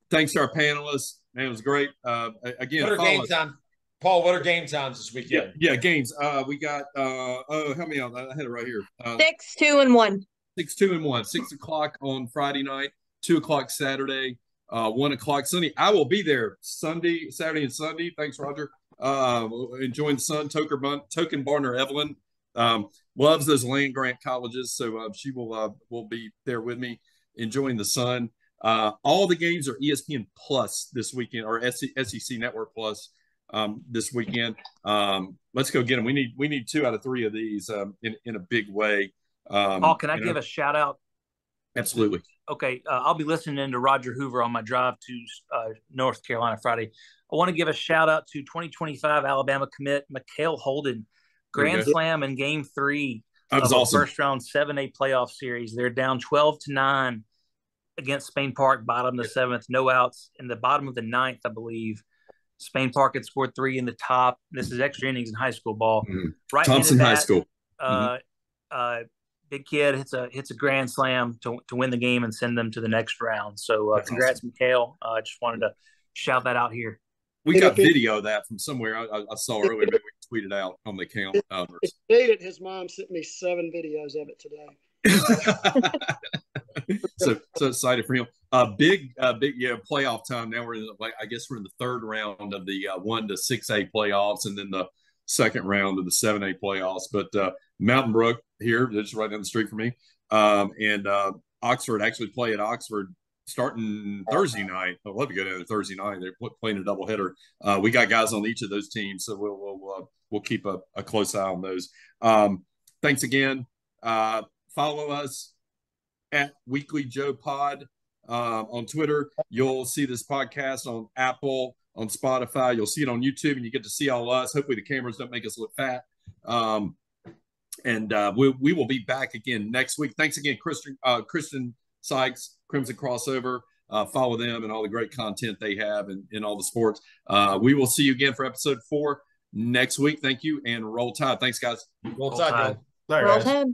Thanks to our panelists. Man, it was great. Again, what are game time? Paul, what are game times this weekend? Yeah, games. We got help me out. I had it right here. 6, 2, and 1. 6, 2, and 1. 6 o'clock on Friday night, 2 o'clock Saturday, 1 o'clock Sunday. I will be there Saturday and Sunday. Thanks, Roger. Enjoying the sun. Token Barner Evelyn loves those land grant colleges, so she will be there with me enjoying the sun. All the games are ESPN Plus this weekend, or SEC Network Plus this weekend. Let's go get them. We need 2 out of 3 of these in a big way. Paul, can I give a shout out? Absolutely. Okay, I'll be listening to Roger Hoover on my drive to North Carolina Friday. I want to give a shout out to 2025 Alabama commit Mikael Holden, grand slam in Game 3 of the awesome. First round 7A playoff series. They're down 12-9 against Spain Park, bottom of the 7th, no outs. In the bottom of the 9th, I believe, Spain Park had scored 3 in the top. This is extra innings in high school ball. Mm-hmm. Right, Thompson High School. Big kid hits a grand slam to win the game and send them to the next round. So congrats, awesome. Mikael. I just wanted to shout that out here. We got video of that from somewhere. I saw earlier. Maybe we can tweet it out on the account. His mom sent me 7 videos of it today. so excited for him. Big playoff time. Now we're in I guess we're in the 3rd round of the 1 to 6A playoffs, and then the 2nd round of the 7A playoffs. But Mountain Brook here, just right down the street from me, and Oxford actually play at Oxford starting Thursday night. I'd love to go down there Thursday night. They're playing a doubleheader. We got guys on each of those teams, so we'll keep a close eye on those. Thanks again. Follow us at Weekly Joe Pod on Twitter. You'll see this podcast on Apple, on Spotify. You'll see it on YouTube, and you get to see all us. Hopefully the cameras don't make us look fat. And we will be back again next week. Thanks again, Christian Sykes, Crimson Crossover. Follow them and all the great content they have in all the sports. We will see you again for episode 4 next week. Thank you, and roll tide. Thanks, guys. Roll tide. Roll tide.